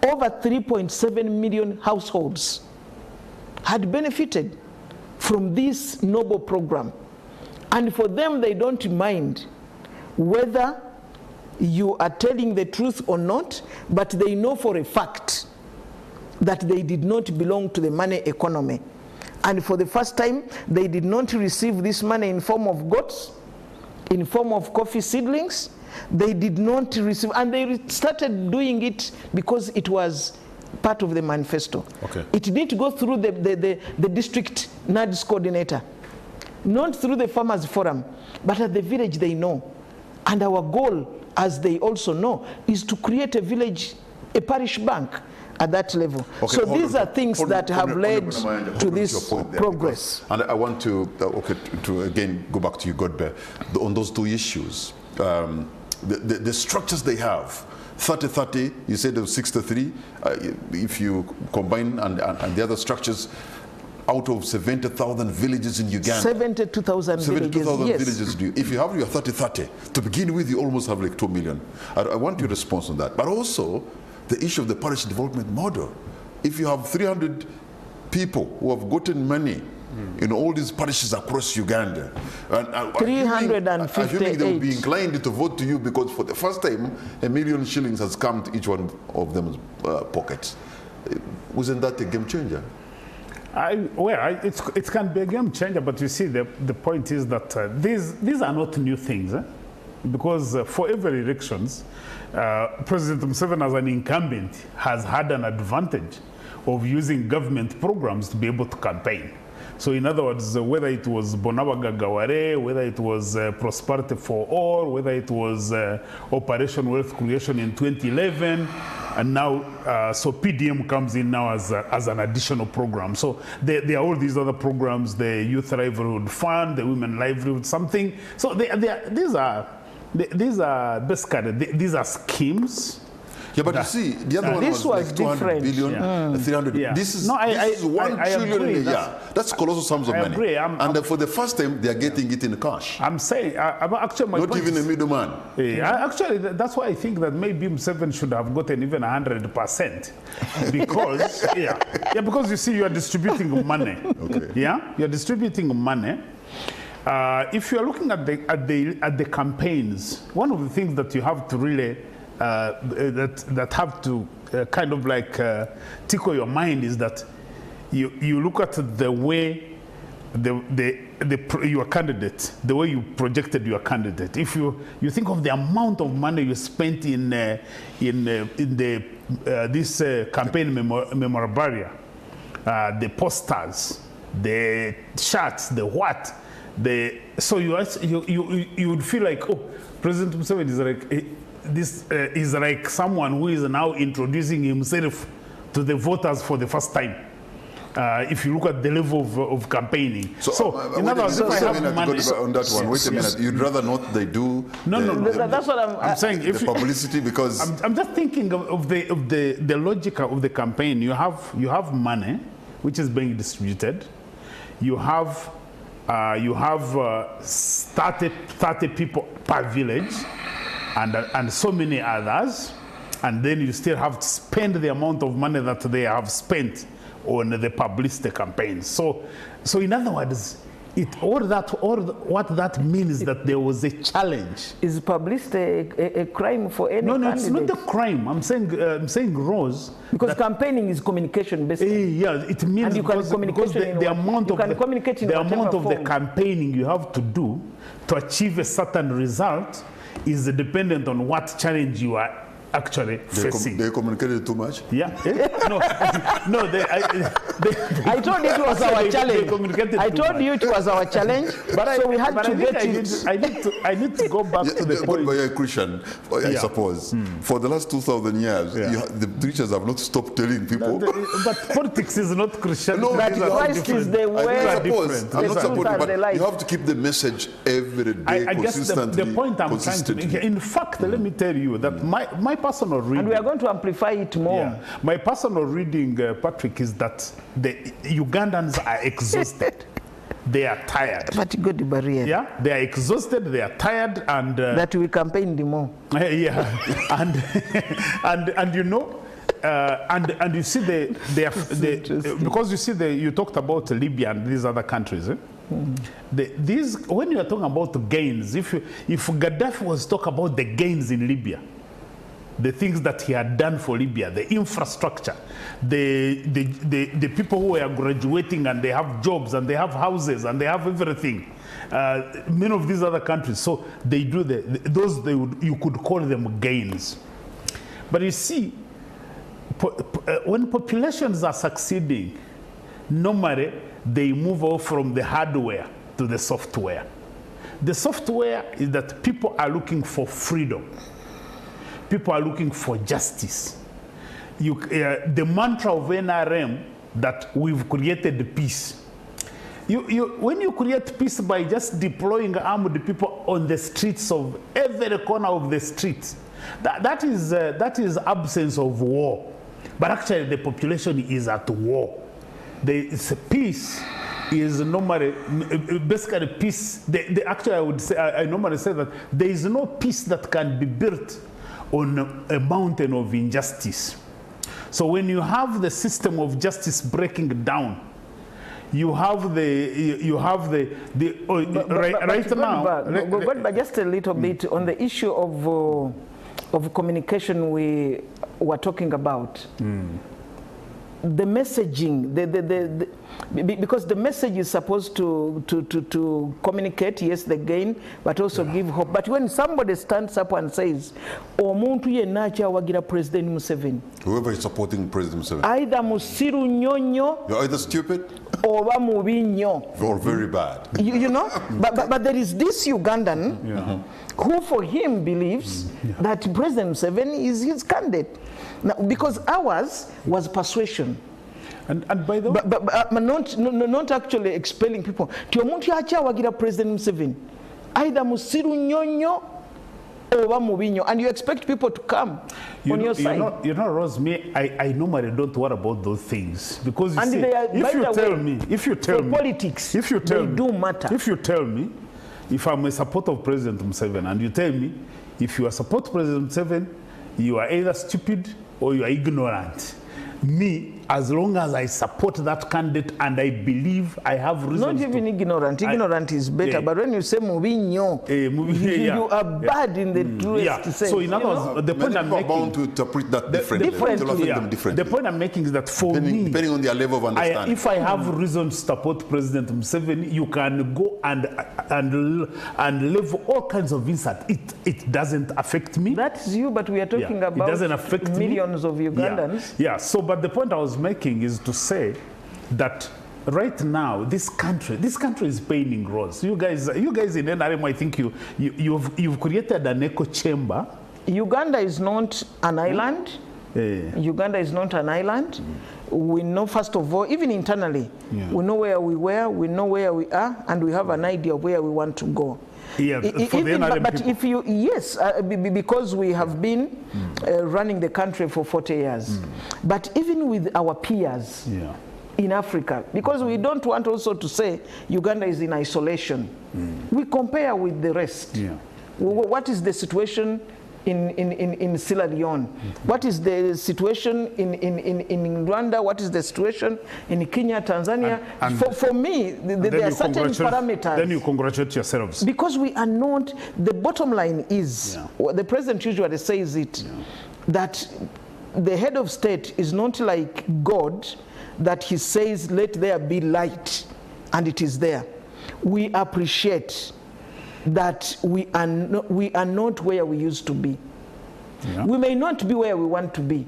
over 3.7 million households had benefited from this noble program. And for them, they don't mind whether you are telling the truth or not, but they know for a fact that they did not belong to the money economy. And for the first time, they did not receive this money in form of goats, in form of coffee seedlings. They did not receive, and they started doing it because it was part of the manifesto. Okay. It didn't go through the district NADS coordinator, not through the farmers forum, but at the village they know. And our goal, as they also know, is to create a village, a parish bank at that level. Okay, so these are things that have led to this progress. And I want to, to again go back to you, Godber, on those 2 issues. The structures they have, 30-30, you said there was 63, if you combine and the other structures, out of 70,000 villages in Uganda. 72,000 villages, 72,000 yes. villages. If you have your 30-30, to begin with, you almost have like 2 million. I want your response on that. But also, the issue of the parish development model. If you have 300 people who have gotten money in all these parishes across Uganda, and 358, they will be inclined to vote to you because for the first time, $1 million shillings has come to each one of them's pockets. Wasn't that a game changer? It can be a game changer, but you see, the point is that these are not new things, because for every elections, President Museveni, as an incumbent, has had an advantage of using government programs to be able to campaign. So in other words, whether it was Bonawa Gagaware, whether it was Prosperity for All, whether it was Operation Wealth Creation in 2011, and now, so PDM comes in now as an additional program. So there are all these other programs, the Youth Livelihood Fund, the Women Livelihood something. So these are basically, these are schemes. Yeah, but you see, the other one was like 200 billion, 300. Yeah. This is 1 trillion a year. That's colossal sums of money. And for the first time, they are getting it in cash. I'm saying, actually, my not point even is, a middleman. Actually, that's why I think that maybe Museveni should have gotten even 100%, because because you see, you are distributing money. Okay. Yeah, you are distributing money. If you are looking at the campaigns, one of the things that you have to really that have to kind of like tickle your mind is that you look at the way your candidate, the way you projected your candidate. If you think of the amount of money you spent in this campaign memorabilia, the posters, the shirts, the what, so you would feel like, oh, President Museveni is like this is like someone who is now introducing himself to the voters for the first time. If you look at the level of campaigning. So in other words, if I have money... On that one, wait a minute. You'd rather not they do... That's what I'm saying. The publicity, because... I'm just thinking of the logic of the campaign. You have money, which is being distributed. You have 30 people per village, and so many others, and then you still have to spend the amount of money that they have spent on the publicity campaigns. So in other words, what that means is that there was a challenge. Is publicity a crime for any candidate? No, it's not a crime. I'm saying, Rose, because campaigning is communication based. Yeah, it means and you because the amount of the campaigning you have to do to achieve a certain result is dependent on what challenge you are actually facing. They communicated too much? Yeah. No, I told you it was our challenge. I told you it was our challenge, so we had to get it. I need to go back to the point. But you're a Christian, I suppose. For the last 2,000 years, the preachers have not stopped telling people. But politics is not Christian. No, that Christ is the way. I'm not supporting, but you have to keep the message every day, I guess the point I'm trying to make, in fact, let me tell you that my personal reading, and we are going to amplify it more. Yeah, my personal reading, Patrick, is that the Ugandans are exhausted. They are tired. But good barrier. Yeah, they are exhausted. They are tired, and that we campaign the more. Yeah, and you know. And you see because you see you talked about Libya and these other countries. When you are talking about gains, if Gaddafi was talking about the gains in Libya, the things that he had done for Libya, the infrastructure, the people who are graduating and they have jobs and they have houses and they have everything. Many of these other countries, so they do you could call them gains. But you see, when populations are succeeding, normally they move off from the hardware to the software. The software is that people are looking for freedom. People are looking for justice. The mantra of NRM that we've created peace. When you create peace by just deploying armed people on the streets of every corner of the streets, that is absence of war. But actually the population is at war. Peace is normally, basically peace, actually I normally say that there is no peace that can be built on a mountain of injustice. So when you have the system of justice breaking down, but just a little bit on the issue of communication we were talking about. The messaging, because the message is supposed to communicate, yes, the gain, but also give hope. But when somebody stands up and says, "Omuntu yenna akyawagira President Museveni," whoever is supporting President Museveni, either musiru nnyo, you're either stupid or mubi nnyo, or very bad. You know, but there is this Ugandan who, for him, believes that President Museveni is his candidate. Now, because ours was persuasion. And by the way, but not actually expelling people. Omuntu akyawagira President Museveni, either musiru nnyo or mubi nnyo, and you expect people to come on your side. You know, Rose, I normally don't worry about those things, because if you tell me, politics, if you tell they me, do matter. If you tell me, if I'm a supporter of President Museveni, and you tell me, if you are support President Museveni, you are either stupid or you are ignorant. Me, as long as I support that candidate and I believe I have reasons. Not even ignorant. Ignorant is better. But when you say mubi nnyo, you are bad in the truest sense. So in other words, the point I'm making, bound to interpret that differently. The point I'm making is that for me, depending on their level of understanding, if I have reasons to support President Museveni, you can go and level all kinds of insult. It doesn't affect me. That's you, but we are talking about it doesn't affect millions of Ugandans. So, but the point I was making is to say that right now, this country is paying in gross. You guys in NRM, I think you've created an echo chamber. Uganda is not an island. Uganda is not an island. We know, first of all, even internally, we know where we were, we know where we are, and we have an idea of where we want to go. Yeah, for the NRM but people. if you, yes, because we have been running the country for 40 years. But even with our peers in Africa, because we don't want also to say Uganda is in isolation, we compare with the rest. What is the situation in Sierra Leone? What is the situation in Rwanda? What is the situation in Kenya, Tanzania? And for me, there are certain parameters. Then you congratulate yourselves. Because we are not, the bottom line is, the president usually says it, that the head of state is not like God, that he says, let there be light, and it is there. We appreciate that we are not where we used to be. We may not be where we want to be.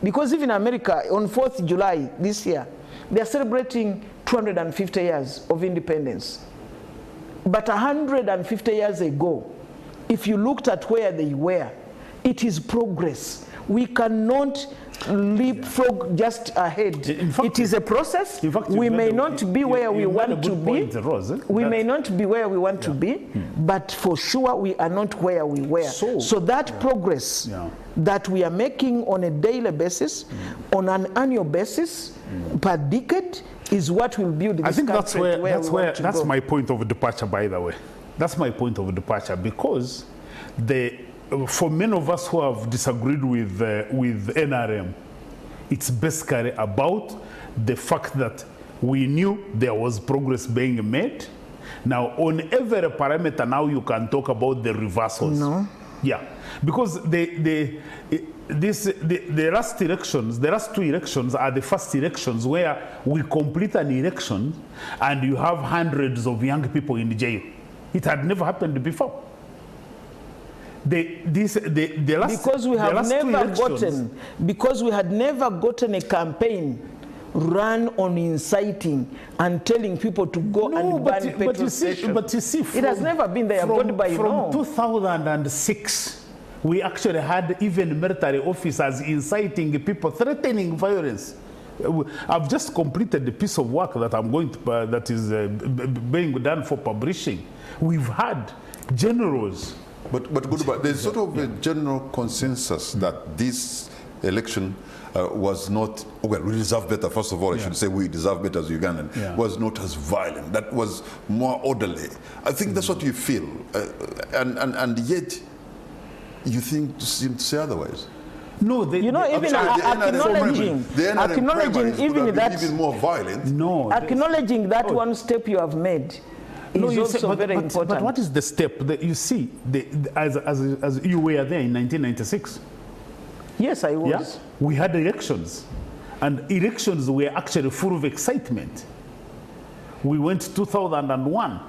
Because even America, on 4th July this year, they are celebrating 250 years of independence. But 150 years ago, if you looked at where they were, it is progress. We cannot leapfrog just ahead. In fact, it is a process. In fact, we may not be where we want to be. We may not be where we want to be, but for sure we are not where we were. So that progress that we are making on a daily basis, on an annual basis, per decade, is what will build this country. I think that's my point of departure, by the way. That's my point of departure, because for many of us who have disagreed with NRM, it's basically about the fact that we knew there was progress being made. Now, on every parameter, now you can talk about the reversals. No. Yeah, because the last elections, the last two elections are the first elections where we complete an election and you have hundreds of young people in jail. It had never happened before. Because we had never gotten a campaign run on inciting and telling people to go and burn petrol stations. But you see, it has never been there. From 2006, we actually had even military officers inciting people, threatening violence. I've just completed the piece of work that I'm going to, that is being done for publishing. We've had generals. But there's sort of a general consensus that this election was not, well, we deserve better, first of all, I should say we deserve better as Ugandan, was not as violent, that was more orderly. I think that's what you feel, and yet you seem to say otherwise. No, even acknowledging even that, even more violent. No, acknowledging that one step you have made. Very important. But what is the step that you see, as you were there in 1996? Yes, I was. Yeah? We had elections, and elections were actually full of excitement. We went to 2001.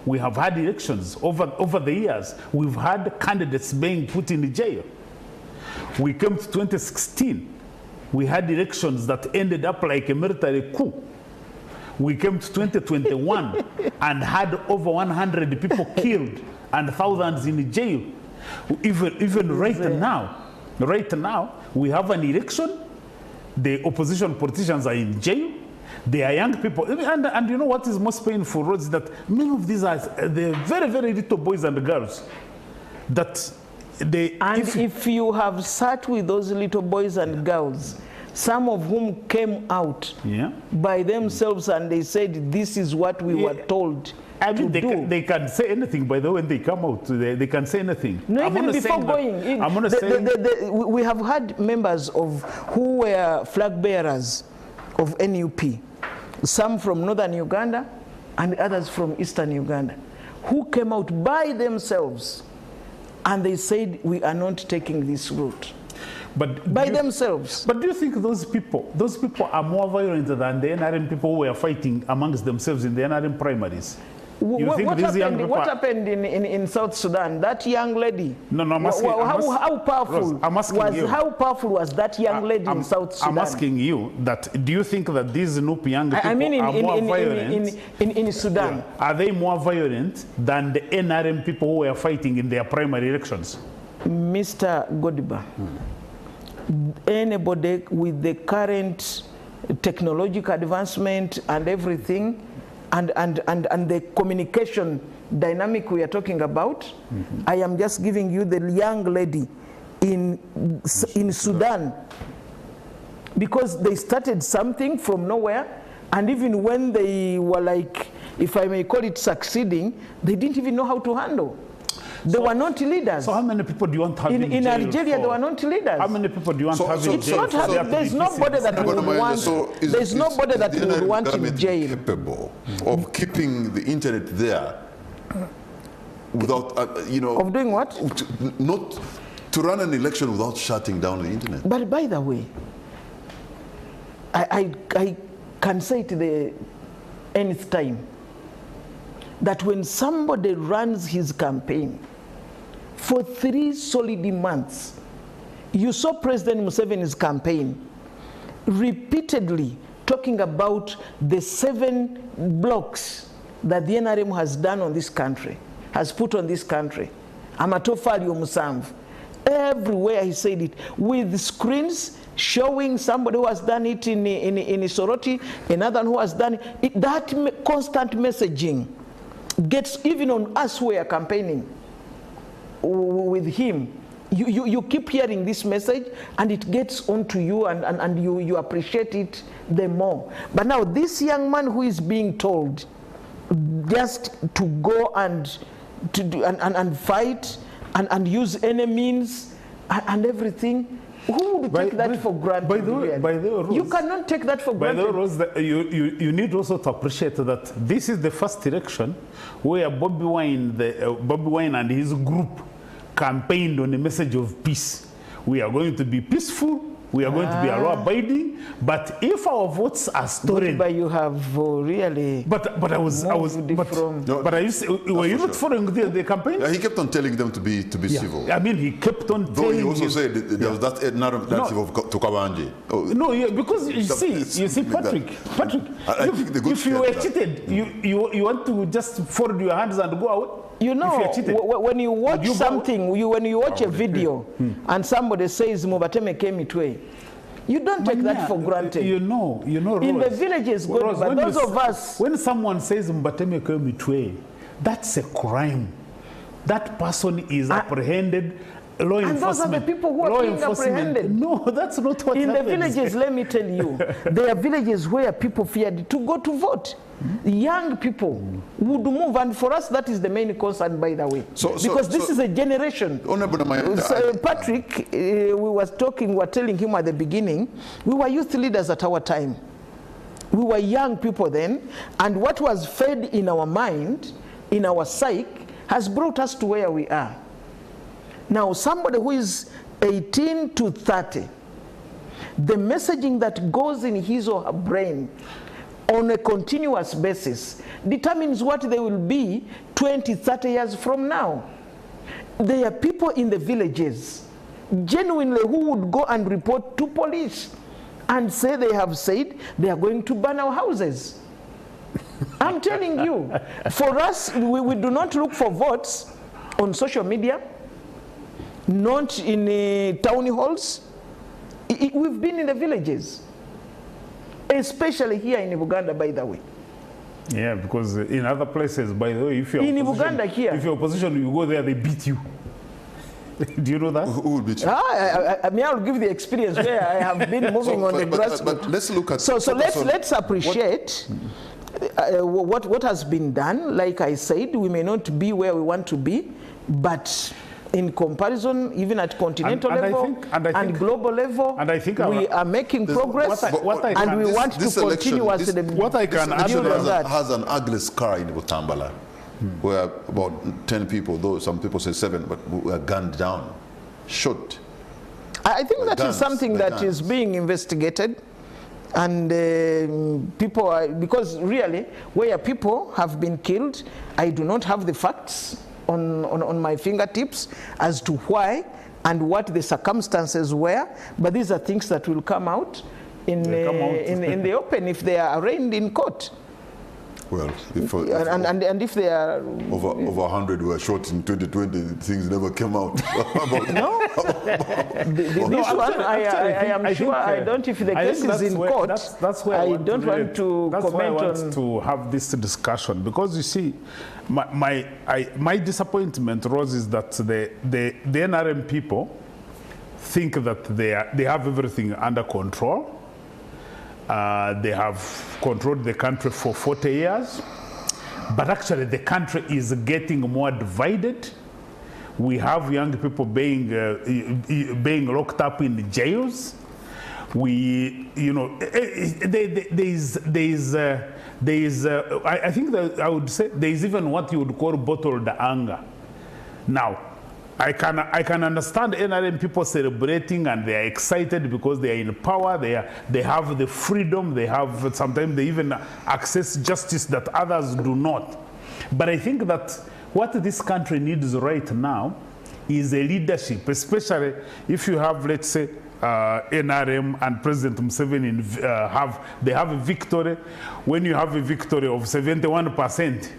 We have had elections over the years. We've had candidates being put in jail. We came to 2016. We had elections that ended up like a military coup. We came to 2021 and had over 100 people killed and thousands in jail. Even right now, we have an election. The opposition politicians are in jail. They are young people. And you know what is most painful is that many of these are the very, very little boys and girls. If you have sat with those little boys and girls, some of whom came out by themselves and they said, this is what we were told to do. They can say anything, by the way, when they come out. They can say anything. No, even before going in. We have had members who were flag bearers of NUP, some from northern Uganda and others from eastern Uganda, who came out by themselves and they said, we are not taking this route. But by themselves. But do you think those people are more violent than the NRM people who were fighting amongst themselves in the NRM primaries? What happened in South Sudan? That young lady. No, I'm asking, how powerful Rose, how powerful was that young lady in South Sudan? I'm asking you that. Do you think that these Nup young people are more violent in Sudan? Yeah. Are they more violent than the NRM people who were fighting in their primary elections? Mr. Godiba, anybody with the current technological advancement and everything, and the communication dynamic we are talking about, I am just giving you the young lady in Sudan, because they started something from nowhere, and even when they were like, if I may call it succeeding, they didn't even know how to handle. They were not leaders. So how many people do you want to have in jail? In Algeria, they were not leaders. How many people do you want to have in jail? There's nobody that would want. There's nobody that would want in jail. Capable of keeping the internet there without, Of doing what? Not to run an election without shutting down the internet. But by the way, I can say to the nth time that when somebody runs his campaign for 3 solid months, you saw President Museveni's campaign repeatedly talking about the 7 blocks that the NRM has done on this country, has put on this country. Amatofali Omusanvu. Everywhere he said it, with screens showing somebody who has done it in Soroti, another who has done it. That constant messaging gets even on us who are campaigning with him. You keep hearing this message, and it gets onto you, and you appreciate it the more. But now this young man who is being told just to go and to do, and fight and use any means and everything, who would take that for granted? By the way, Rose, you cannot take that for granted. By the way, Rose, you need also to appreciate that this is the first election where Bobby Wine and his group campaigned on a message of peace. We are going to be peaceful. We are going to be law-abiding. But if our votes are stolen, but you have really. But I was. But are you? Were you not following the campaign? Yeah, he kept on telling them to be civil. I mean, he kept on. Though he also said there was that narrative of Tukabanji. Oh. No, because you see, Patrick. If you were cheated, you want to just fold your hands and go out. You know, when you watch something, when you watch a video and somebody says Mubateme came it way, you don't take that for granted. You know, Rose, in the villages, Rose, but those of us. When someone says Mubateme came it way, that's a crime. That person is apprehended. Law and those are the people who are being apprehended. No, that's not what in happens. the villages, let me tell you, there are villages where people feared to go to vote. Young people would move, and for us that is the main concern, by the way, because this is a generation. Patrick, we were telling him at the beginning, we were youth leaders at our time. We were young people then, and what was fed in our mind, in our psyche, has brought us to where we are. Now, somebody who is 18 to 30, the messaging that goes in his or her brain on a continuous basis determines what they will be 20, 30 years from now. There are people in the villages, genuinely, who would go and report to police and say they have said they are going to burn our houses. I'm telling you, for us, we do not look for votes on social media, not in town halls. We've been in the villages, especially here in Uganda, by the way. Yeah, because in other places, by the way, if you're in Uganda here, if you're opposition, you go there, they beat you. Do you know that? Who will beat you? I mean, I'll give the experience where I have been moving on the grassroots. But let's look at. So let's appreciate what has been done. Like I said, we may not be where we want to be, but in comparison, even at continental level and global level, and I think we are making progress, and we want to continuously what I can add has an ugly scar in Butambala, where about 10 people, though some people say 7, but were gunned down, shot. I think that is something that is being investigated. And people are, because really, where people have been killed, I do not have the facts on my fingertips as to why and what the circumstances were, but these are things that will come out in the open if they are arraigned in court. Well, and if they are over 100 were shot in 2020, things never came out. No, this one I am sure. I don't. If the case is in court, that's where I don't want to comment on. That's why I want to have this discussion, because you see, my disappointment, Rose, is that the NRM people think that they have everything under control. They have controlled the country for 40 years, but actually the country is getting more divided. We have young people being locked up in jails. We, you know, I think that I would say there is even what you would call bottled anger. Now, I can understand NRM people celebrating and they are excited because they are in power, they have the freedom, they have, sometimes they even access justice that others do not. But I think that what this country needs right now is a leadership, especially if you have, let's say, NRM and President Museveni they have a victory. When you have a victory of 71%,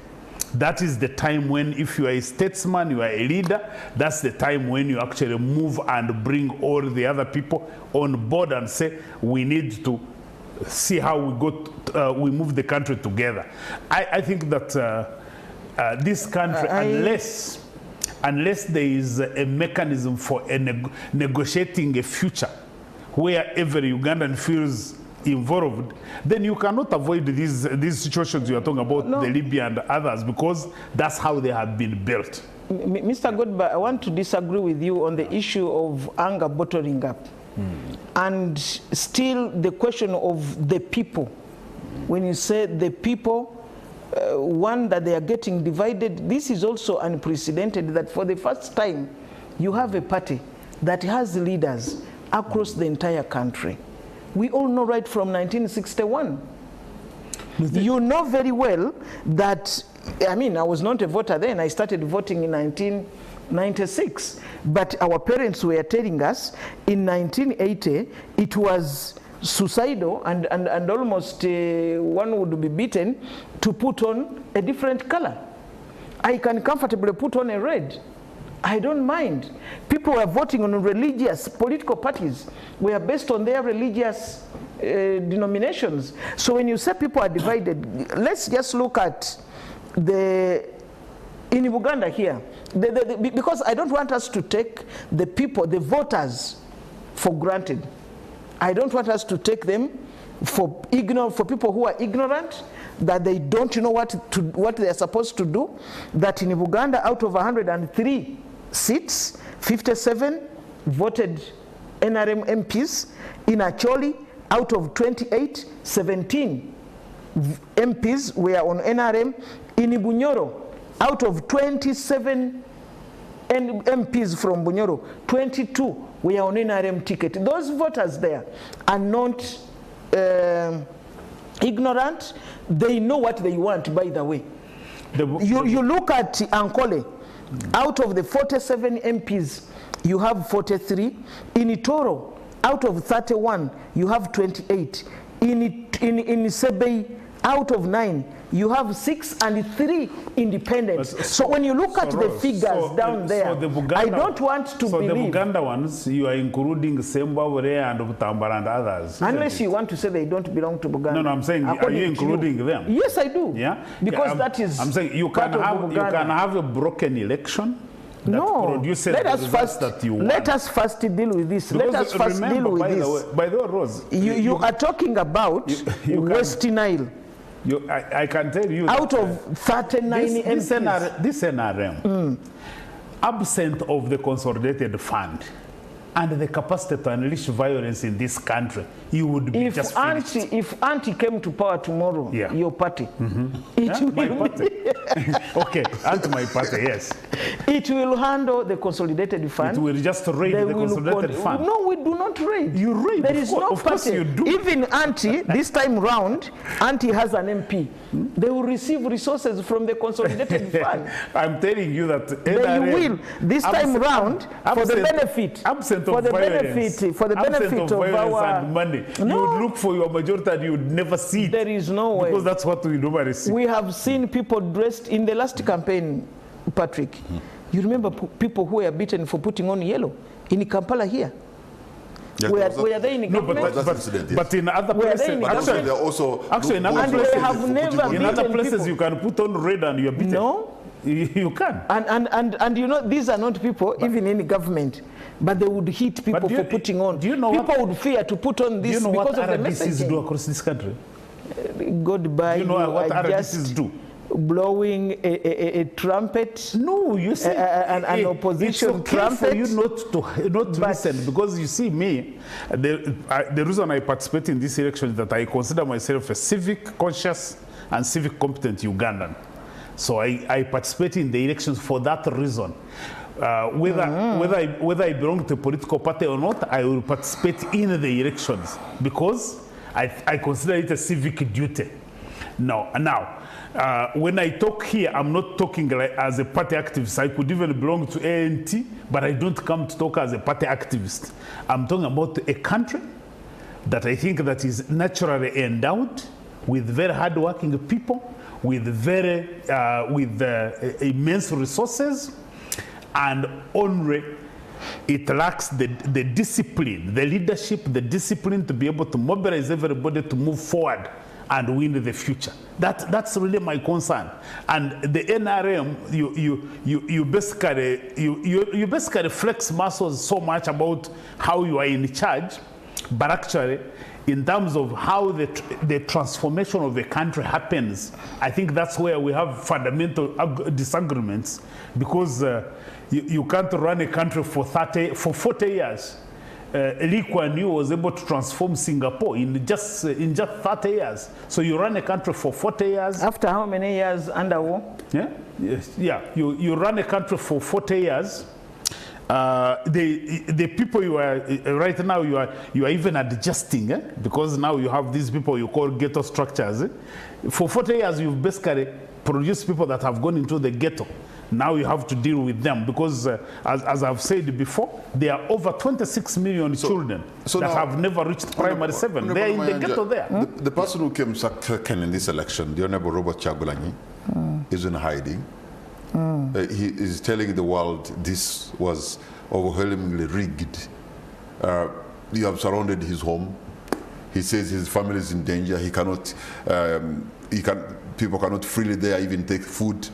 that is the time when, if you are a statesman, you are a leader, that's the time when you actually move and bring all the other people on board and say, we need to see how we move the country together. I think that this country, unless there is a mechanism for negotiating a future where every Ugandan feels involved, then you cannot avoid these situations you are talking about, the Libya and others, because that's how they have been built. Mr. Godber, I want to disagree with you on the issue of anger bottling up. And still the question of the people. When you say the people, one, that they are getting divided, this is also unprecedented, that for the first time you have a party that has leaders across the entire country. We all know right from 1961. You know very well that, I mean, I was not a voter then. I started voting in 1996. But our parents were telling us in 1980 it was suicidal and almost one would be beaten to put on a different color. I can comfortably put on a red. I don't mind. People were voting on religious political parties were based on their religious denominations. So when you say people are divided, let's just look at in Uganda here, because I don't want us to take the people, the voters, for granted. I don't want us to take them for people who are ignorant, that they don't know what they are supposed to do, that in Uganda out of 103 seats, 57 voted NRM MPs. In Acholi, out of 28, 17 MPs were on NRM. In Bunyoro, out of 27 MPs from Bunyoro, 22 were on NRM ticket. Those voters there are not ignorant. They know what they want, by the way. You look at Ankole, out of the 47 MPs, you have 43. In Itoro, out of 31, you have 28. In Sebei, out of 9, you have 6 and 3 independents. So when you look at the figures down there, I don't want to believe. So the Buganda ones, you are including Sembawere and Butambara and others. Unless you want to say they don't belong to Buganda. No, I'm saying, are you including them? Yes, I do. Yeah? Because that is I'm saying you can have a broken election. No, let us first deal with this. Let us first deal with this. By the way, Rose, you are talking about West Nile. I can tell you out of 39 MPs. This NRM, absent of the consolidated fund and the capacity to unleash violence in this country, you would be just finished. If Auntie came to power tomorrow, your party, my party. Okay, and my party, yes. It will handle the consolidated fund. It will just raid the consolidated fund. No, we do not raid. You raid. There is no of course party. you do. Even Auntie, this time round, Auntie has an MP. They will receive resources from the consolidated fund. I'm telling you that They will this time round for the benefit. For the benefit of our and money. No. You would look for your majority and you would never see it. There is no way. Because that's what we normally see. We have seen people dressed in the last campaign, Patrick. You remember people who were beaten for putting on yellow in Kampala here? Yeah, were they in government? But in other places, in other places you can put on red and you're beaten. No. You can. And you know, these are not people even in government, but they would hit people for putting on. Do you know people would fear to put on this because of the messaging. Do across this country? Goodbye. Do you know what RDCs do? Blowing a trumpet. No, you see, an opposition it's okay trumpet. For you not to listen, because you see me, the reason I participate in this election is that I consider myself a civic conscious and civic competent Ugandan. So I participate in the elections for that reason. Whether I belong to a political party or not, I will participate in the elections because I consider it a civic duty. Now, when I talk here, I'm not talking like as a party activist. I could even belong to ANT, but I don't come to talk as a party activist. I'm talking about a country that I think that is naturally endowed with very hardworking people, with immense resources, and only it lacks the discipline, the leadership, the discipline to be able to mobilize everybody to move forward and win the future. That's really my concern. And the NRM, you basically flex muscles so much about how you are in charge, but actually, in terms of how the transformation of a country happens, I think that's where we have fundamental disagreements, because you can't run a country for 40 years. Lee Kuan Yew was able to transform Singapore in just 30 years. So you run a country for 40 years. After how many years under war? Yeah, yes, yeah. You run a country for 40 years. The people you are right now, you are even adjusting, because now you have these people you call ghetto structures. For 40 years, you've basically produced people that have gone into the ghetto. Now you have to deal with them because, as I've said before, there are over 26 million children that have never reached primary 7. They're in the ghetto there. The person who came second in this election, the Honorable Robert Chagulanyi, is in hiding. He is telling the world this was overwhelmingly rigged. You have surrounded his home. He says his family is in danger. He cannot, people cannot freely there even take food.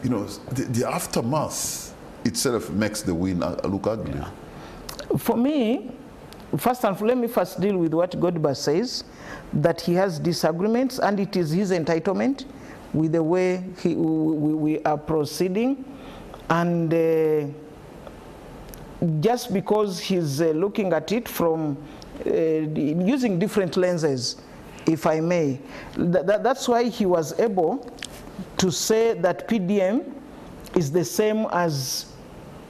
You know, the aftermath itself makes the win look ugly. Yeah. For me, let me first deal with what Godber says, that he has disagreements and it is his entitlement with the way we are proceeding. And just because he's looking at it from using different lenses, if I may, that's why he was able to say that PDM is the same as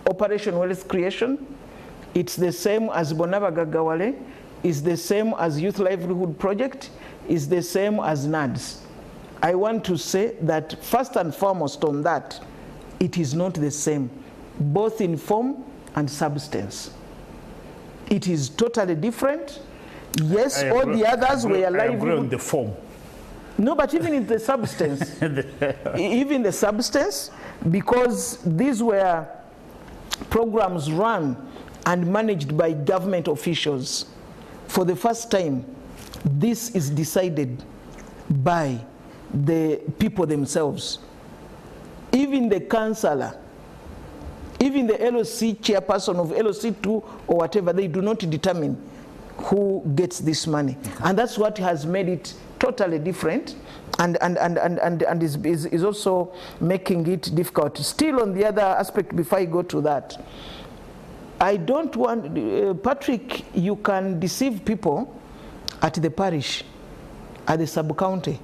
Operation Wealth Creation, it's the same as Bonaba Gagawale, it's the same as Youth Livelihood Project, it's the same as NADS. I want to say that first and foremost on that, it is not the same, both in form and substance. It is totally different. Yes, all the others were livelihood. I agree on the form. No, but even in the substance, even the substance, because these were programs run and managed by government officials. For the first time, this is decided by the people themselves. Even the councillor, even the LOC chairperson of LOC2 or whatever, they do not determine who gets this money. And that's what has made it totally different and is also making it difficult. Still on the other aspect, before I go to that, I don't want, Patrick, you can deceive people at the parish, at the sub-county,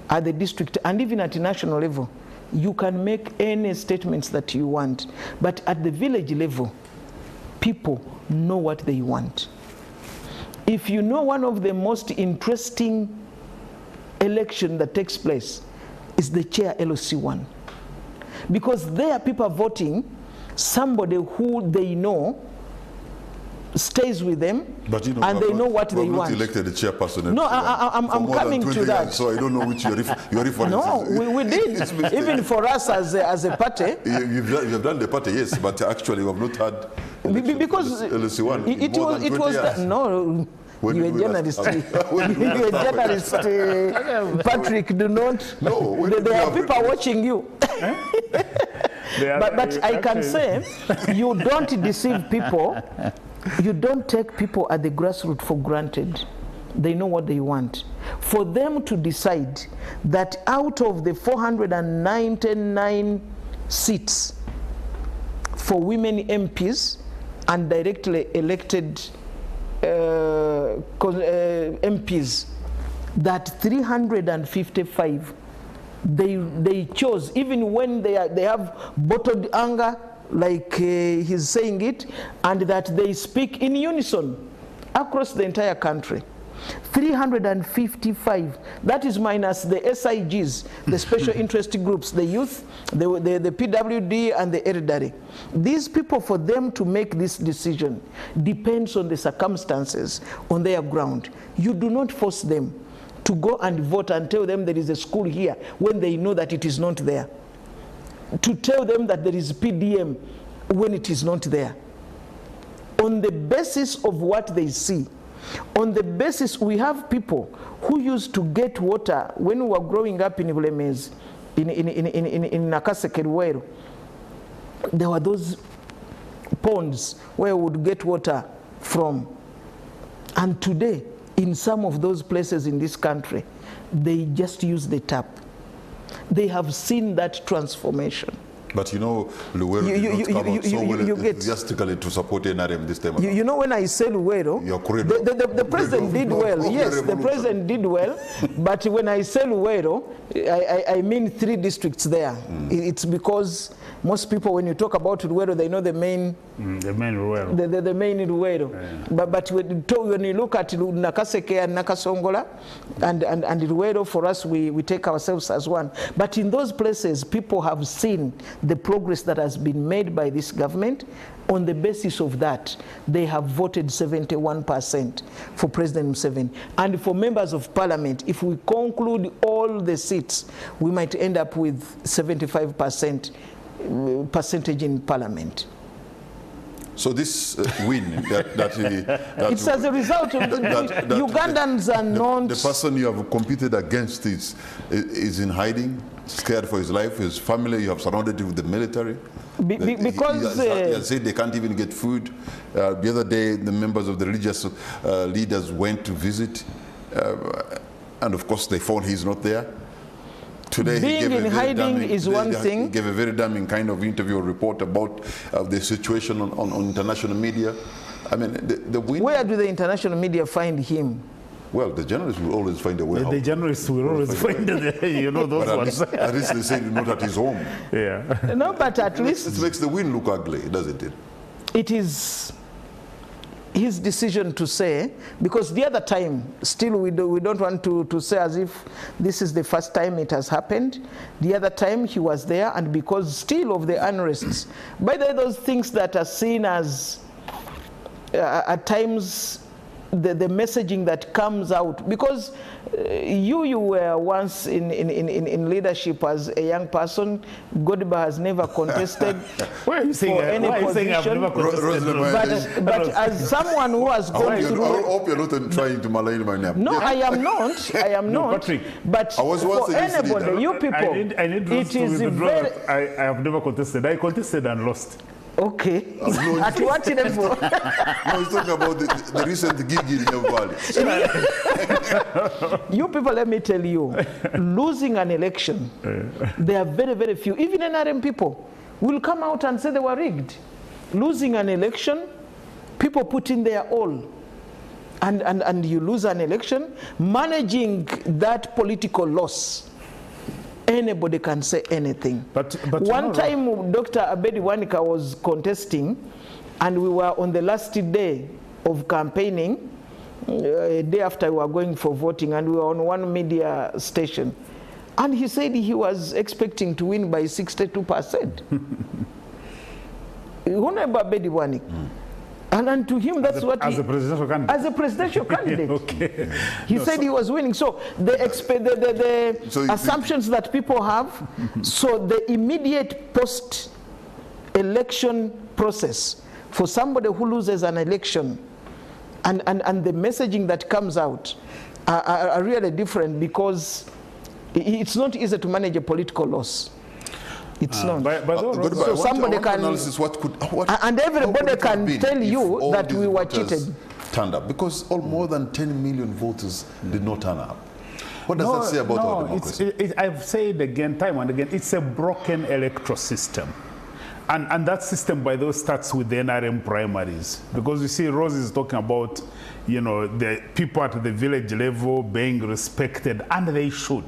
at the district, and even at the national level. you can make any statements that you want. But at the village level, people know what they want. If you know one of the most interesting election that takes place is the chair LOC one. Because there people are voting somebody who they know stays with them, but you know, and they know what they want. Elected the chairperson. No, I'm coming to that. Years, so I don't know which you're referring no, to. we did. Even for us as a party. You've done the party, yes, but actually we have not had because LOC one. It was no. You're a journalist. You're a journalist, Patrick. Do not. No, there are people watching you. But I can say, you don't deceive people. You don't take people at the grassroots for granted. They know what they want. For them to decide that out of the 499 seats for women MPs and directly elected MPs, that 355 they chose, even when they have bottled anger, like he's saying it, and that they speak in unison across the entire country. 355, that is minus the SIGs, the special interest groups, the youth, the PWD and the elderly. These people, for them to make this decision depends on the circumstances on their ground. You do not force them to go and vote and tell them there is a school here when they know that it is not there. To tell them that there is PDM when it is not there. On the basis of what they see. On the basis, we have people who used to get water when we were growing up in Bulemes, in Nakasekeruwero. There were those ponds where we would get water from. And today, in some of those places in this country, they just use the tap. They have seen that transformation. But you know, Luwero did not come out so well enthusiastically to support NRM this time. You know, when I say Luwero, the president did well. Yes, the president did well. But when I say Luwero, I mean 3 districts there. It's because most people, when you talk about Luwero, they know the main Luwero. The main Luwero. Yeah. But when you look at Nakaseke and Nakasongola and Luwero, for us, we take ourselves as one. But in those places, people have seen the progress that has been made by this government. On the basis of that, they have voted 71% for President Museveni. And for members of parliament, if we conclude all the seats, we might end up with 75% percentage in parliament. So this win that it's as a result of Ugandans are not... The person you have competed against is in hiding, scared for his life, his family, you have surrounded him with the military. Because he has said they can't even get food. The other day, the members of the religious leaders went to visit, and of course they found he's not there. Today, being in hiding is one thing. He gave a very damning kind of interview or report about the situation on international media. I mean, the win. Where do the international media find him? Well, the journalists will always find a way out. The journalists will always find you know, those ones. At least they say not at his home. Yeah. No, but at least... It makes the win look ugly, doesn't it? It is his decision to say, because the other time, still we don't want to say as if this is the first time it has happened. The other time he was there, and because still of the unrests, by the way, those things that are seen as at times the messaging that comes out, because you were once in leadership as a young person. Godba has never contested for any position. But as someone who has gone through... I hope you're not trying to malign my name. No, I am not. I am not. Patrick, but for anybody, you people, it is very... I have never contested. I contested and lost. Okay. At what level? No, he's talking about the recent gig in the valley. You people, let me tell you, losing an election, there are very, very few. Even NRM people will come out and say they were rigged. Losing an election, people put in their all. And you lose an election, managing that political loss anybody can say anything. But one time, Dr. Abedi Wanika was contesting, and we were on the last day of campaigning, a day after we were going for voting, and we were on one media station. And he said he was expecting to win by 62%. Honorable Abedi Wanika. And to him, that's what as a presidential candidate. As a presidential candidate. Okay. He said he was winning. So the assumptions that people have, so the immediate post-election process for somebody who loses an election and the messaging that comes out are really different, because it's not easy to manage a political loss. It's not. So somebody can, analysis, and everybody can tell you that we were cheated. Turned up because more than 10 million voters did not turn up. What does that say about our democracy? I've said again, time and again, it's a broken electoral system. And that system, by the way, starts with the NRM primaries. Because you see, Rose is talking about, you know, the people at the village level being respected, and they should.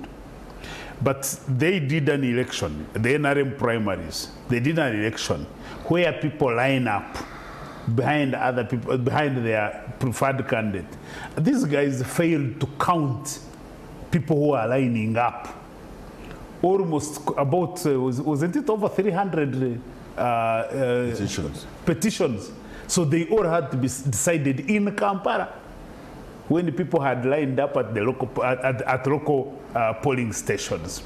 But they did an election, the NRM primaries, they did an election where people line up behind other people, behind their preferred candidate. These guys failed to count people who are lining up. Almost about, wasn't it over 300 petitions? So they all had to be decided in Kampala when the people had lined up at the local polling stations.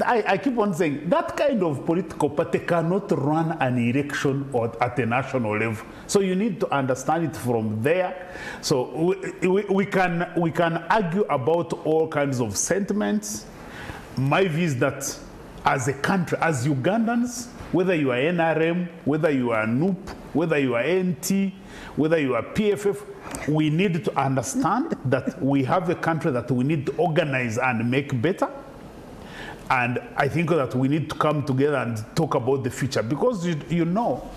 I keep on saying that kind of political party cannot run an election at a national level. So you need to understand it from there. So we can argue about all kinds of sentiments. My view is that as a country, as Ugandans, whether you are NRM, whether you are NUP, whether you are NT, whether you are PFF, we need to understand that we have a country that we need to organize and make better. And I think that we need to come together and talk about the future, because you know,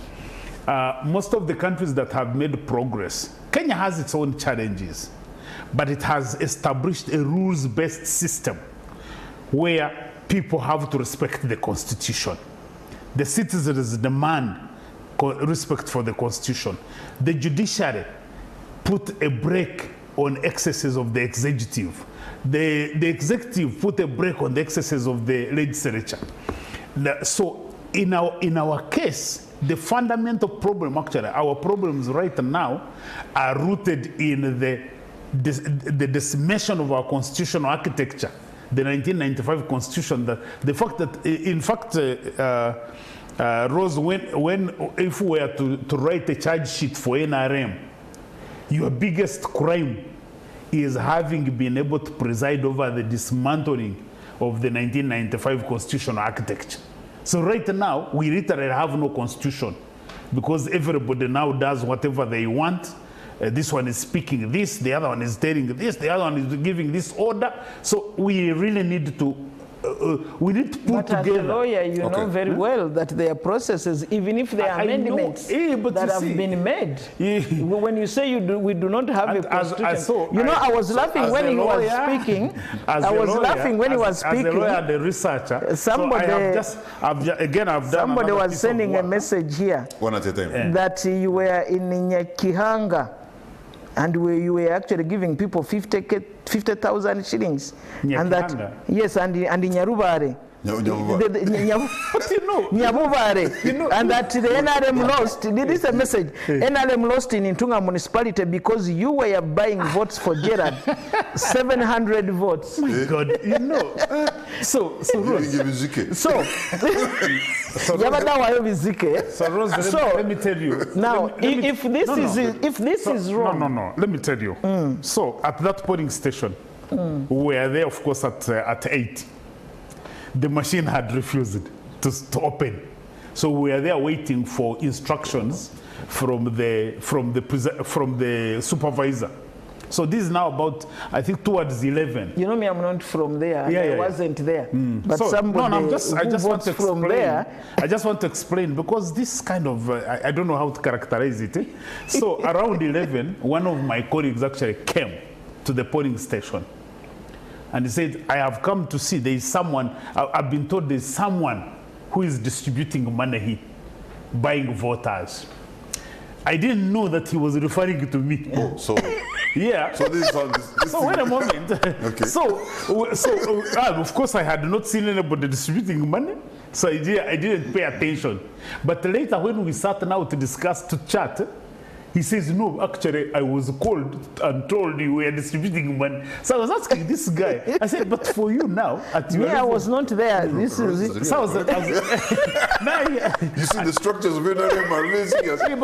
most of the countries that have made progress, Kenya has its own challenges, but it has established a rules-based system where people have to respect the Constitution. The citizens demand respect for the Constitution. The judiciary put a brake on excesses of the executive. The executive put a brake on the excesses of the legislature. So in our case, the fundamental problem, actually, our problems right now are rooted in the decimation of our constitutional architecture, the 1995 Constitution. The fact that, in fact, Rose, if we were to write a charge sheet for NRM, your biggest crime is having been able to preside over the dismantling of the 1995 constitutional architecture. So right now, we literally have no constitution, because everybody now does whatever they want. This one is speaking this, the other one is telling this, the other one is giving this order. So we really need to put together. As a lawyer, you know very well that there are processes, even if there are amendments that have been made. When you say we do not have a constitution, I was laughing when he was speaking. I was laughing when he was speaking. As a lawyer and a researcher, somebody was sending a message here that you were in Nyakihanga, and you were actually giving people 50,000 shillings. And that, yes, and in Nyarubare. Nyabubare. And that the NRM lost. This is a message. NRM lost in Intunga municipality because you were buying votes for Gerard. 700 votes. My God, you know. So Rose, let me tell you. Now, if this is wrong. No. Let me tell you. So at that polling station, we were there, of course, at 8. The machine had refused to open. So we were there waiting for instructions from the supervisor. So this is now about, I think, towards 11. You know me, I'm not from there. I wasn't there. But so, somebody I just want to explain. From there. I just want to explain, because this kind of, I don't know how to characterize it. So around 11, one of my colleagues actually came to the polling station. and he said, I have come to see there is someone, I've been told there's someone who is distributing money here, buying voters. I didn't know that he was referring to me. Oh, so yeah. so this is So wait a moment. Okay. So of course I had not seen anybody distributing money, so I didn't pay attention. But later when we sat now to discuss, to chat, he says, no, actually, I was called and told you were distributing money. So I was asking this guy. I said, but for you now, at your I was not there. This is it. So I was you see the structures of NRM are amazing.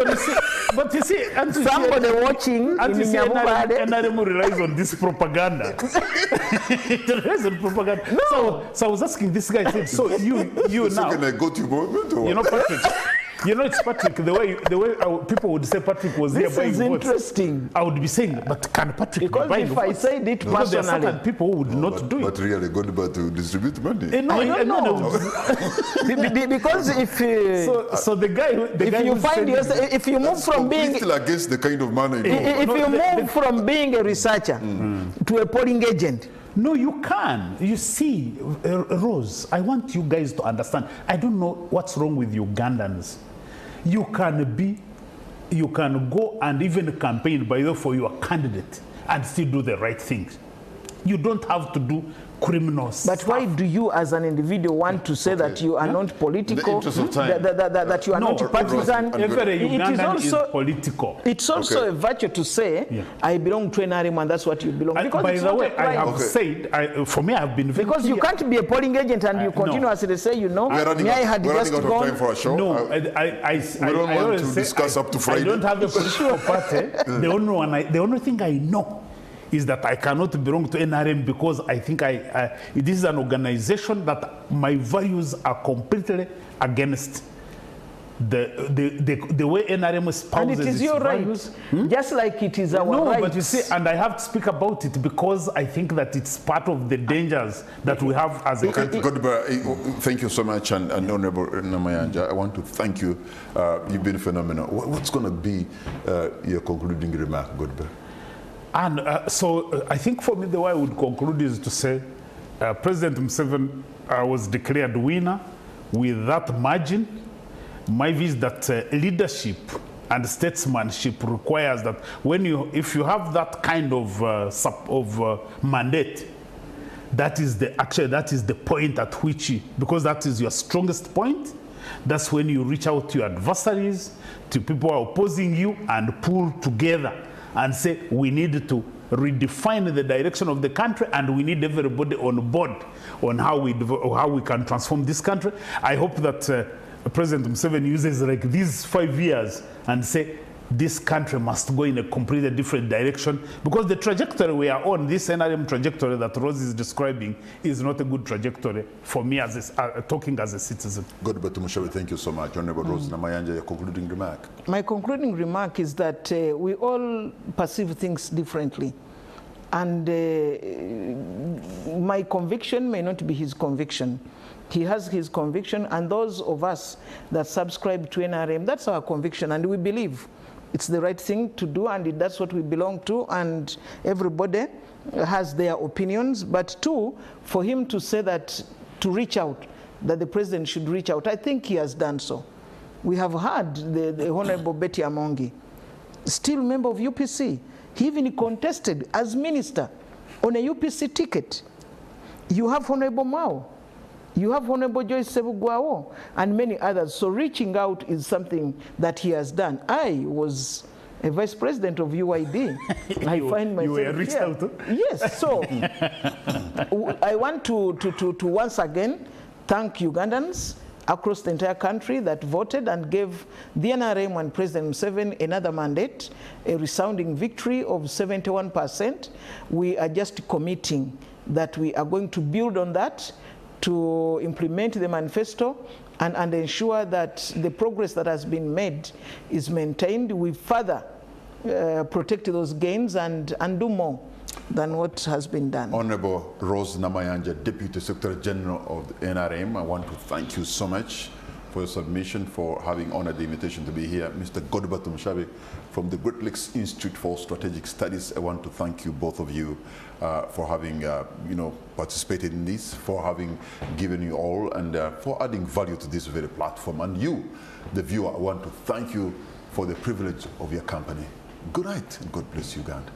but you see, Somebody watching and in you see, Nyamubade. NRM relies on this propaganda. It relies on propaganda. No. So I was asking this guy, I said, so you now, Can I go to moment or you know, Patrick, you know, it's Patrick, the way people would say Patrick was This there is buying votes. interesting. I would be saying, but can Patrick Because be buying if votes? I said it Because there are certain personally, people who would not do But it. really, God to distribute money. No, I don't know. Because if So the guy who you who's find sending- yourself, if you move from being Still against the kind of money. if No, you the- move from being a researcher to a polling agent, No, you can. You see, Rose, I want you guys to understand. I don't know what's wrong with Ugandans. You can go and even campaign for your candidate and still do the right things. You don't have to do criminal but stuff. why do you as an individual want to say that you are not political, interest of time. that you are not partisan? Every It is Ugandan is also political. It's also Okay. a virtue to say, I belong to NRM and that's what you belong. Because By it's the not way, a crime. I have said, for me, I've been very Because you clear. can't be a polling agent and you no. continuously say, We're running I had out just of time gone. for a show. No, we don't want always to say discuss up to Friday. I don't have a political party. The only thing I know is that I cannot belong to NRM because I think this is an organization that my values are completely against. The way NRM espouses And it is its your values. right, just like it is our No, right. but you see, and I have to speak about it because I think that it's part of the dangers that we have as a country. Thank you so much, and Honorable Namayanja, I want to thank you. You've been phenomenal. What's going to be your concluding remark, Godber? And so I think for me, the way I would conclude is to say President Museveni was declared winner with that margin. My view is that leadership and statesmanship requires that if you have that kind of mandate, that is the point at which because that is your strongest point. That's when you reach out to your adversaries, to people who are opposing you, and pull together and say we need to redefine the direction of the country and we need everybody on board on how we can transform this country. I hope that President Museveni uses like these 5 years and say this country must go in a completely different direction because the trajectory we are on, this NRM trajectory that Rose is describing, is not a good trajectory for me as talking as a citizen. Godber Tumushabe, thank you so much. Honorable Rose Namayanja, your concluding remark. My concluding remark is that we all perceive things differently. And my conviction may not be his conviction. He has his conviction, and those of us that subscribe to NRM, that's our conviction, and we believe it's the right thing to do, and that's what we belong to, and everybody has their opinions. But two, for him to say that, to reach out, that the president should reach out, I think he has done so. We have heard the Honorable Betty Amongi, still member of UPC. He even contested as minister on a UPC ticket. You have Honorable Mao. You have Honorable Joyce Sebugwawo and many others. So reaching out is something that he has done. I was a vice president of UID. I find myself you were reached here. out? Yes. So I want to once again thank Ugandans across the entire country that voted and gave the NRM and President Museveni another mandate, a resounding victory of 71%. We are just committing that we are going to build on that, to implement the manifesto and ensure that the progress that has been made is maintained. We further protect those gains and do more than what has been done. Honorable Rose Namayanja, Deputy Secretary General of the NRM, I want to thank you so much for your submission, for having honored the invitation to be here. Mr. Godba Tumshabe from the Great Lakes Institute for Strategic Studies, I want to thank you, both of you, for having participated in this, for having given you all, and for adding value to this very platform. And you, the viewer, I want to thank you for the privilege of your company. Good night, and God bless Uganda.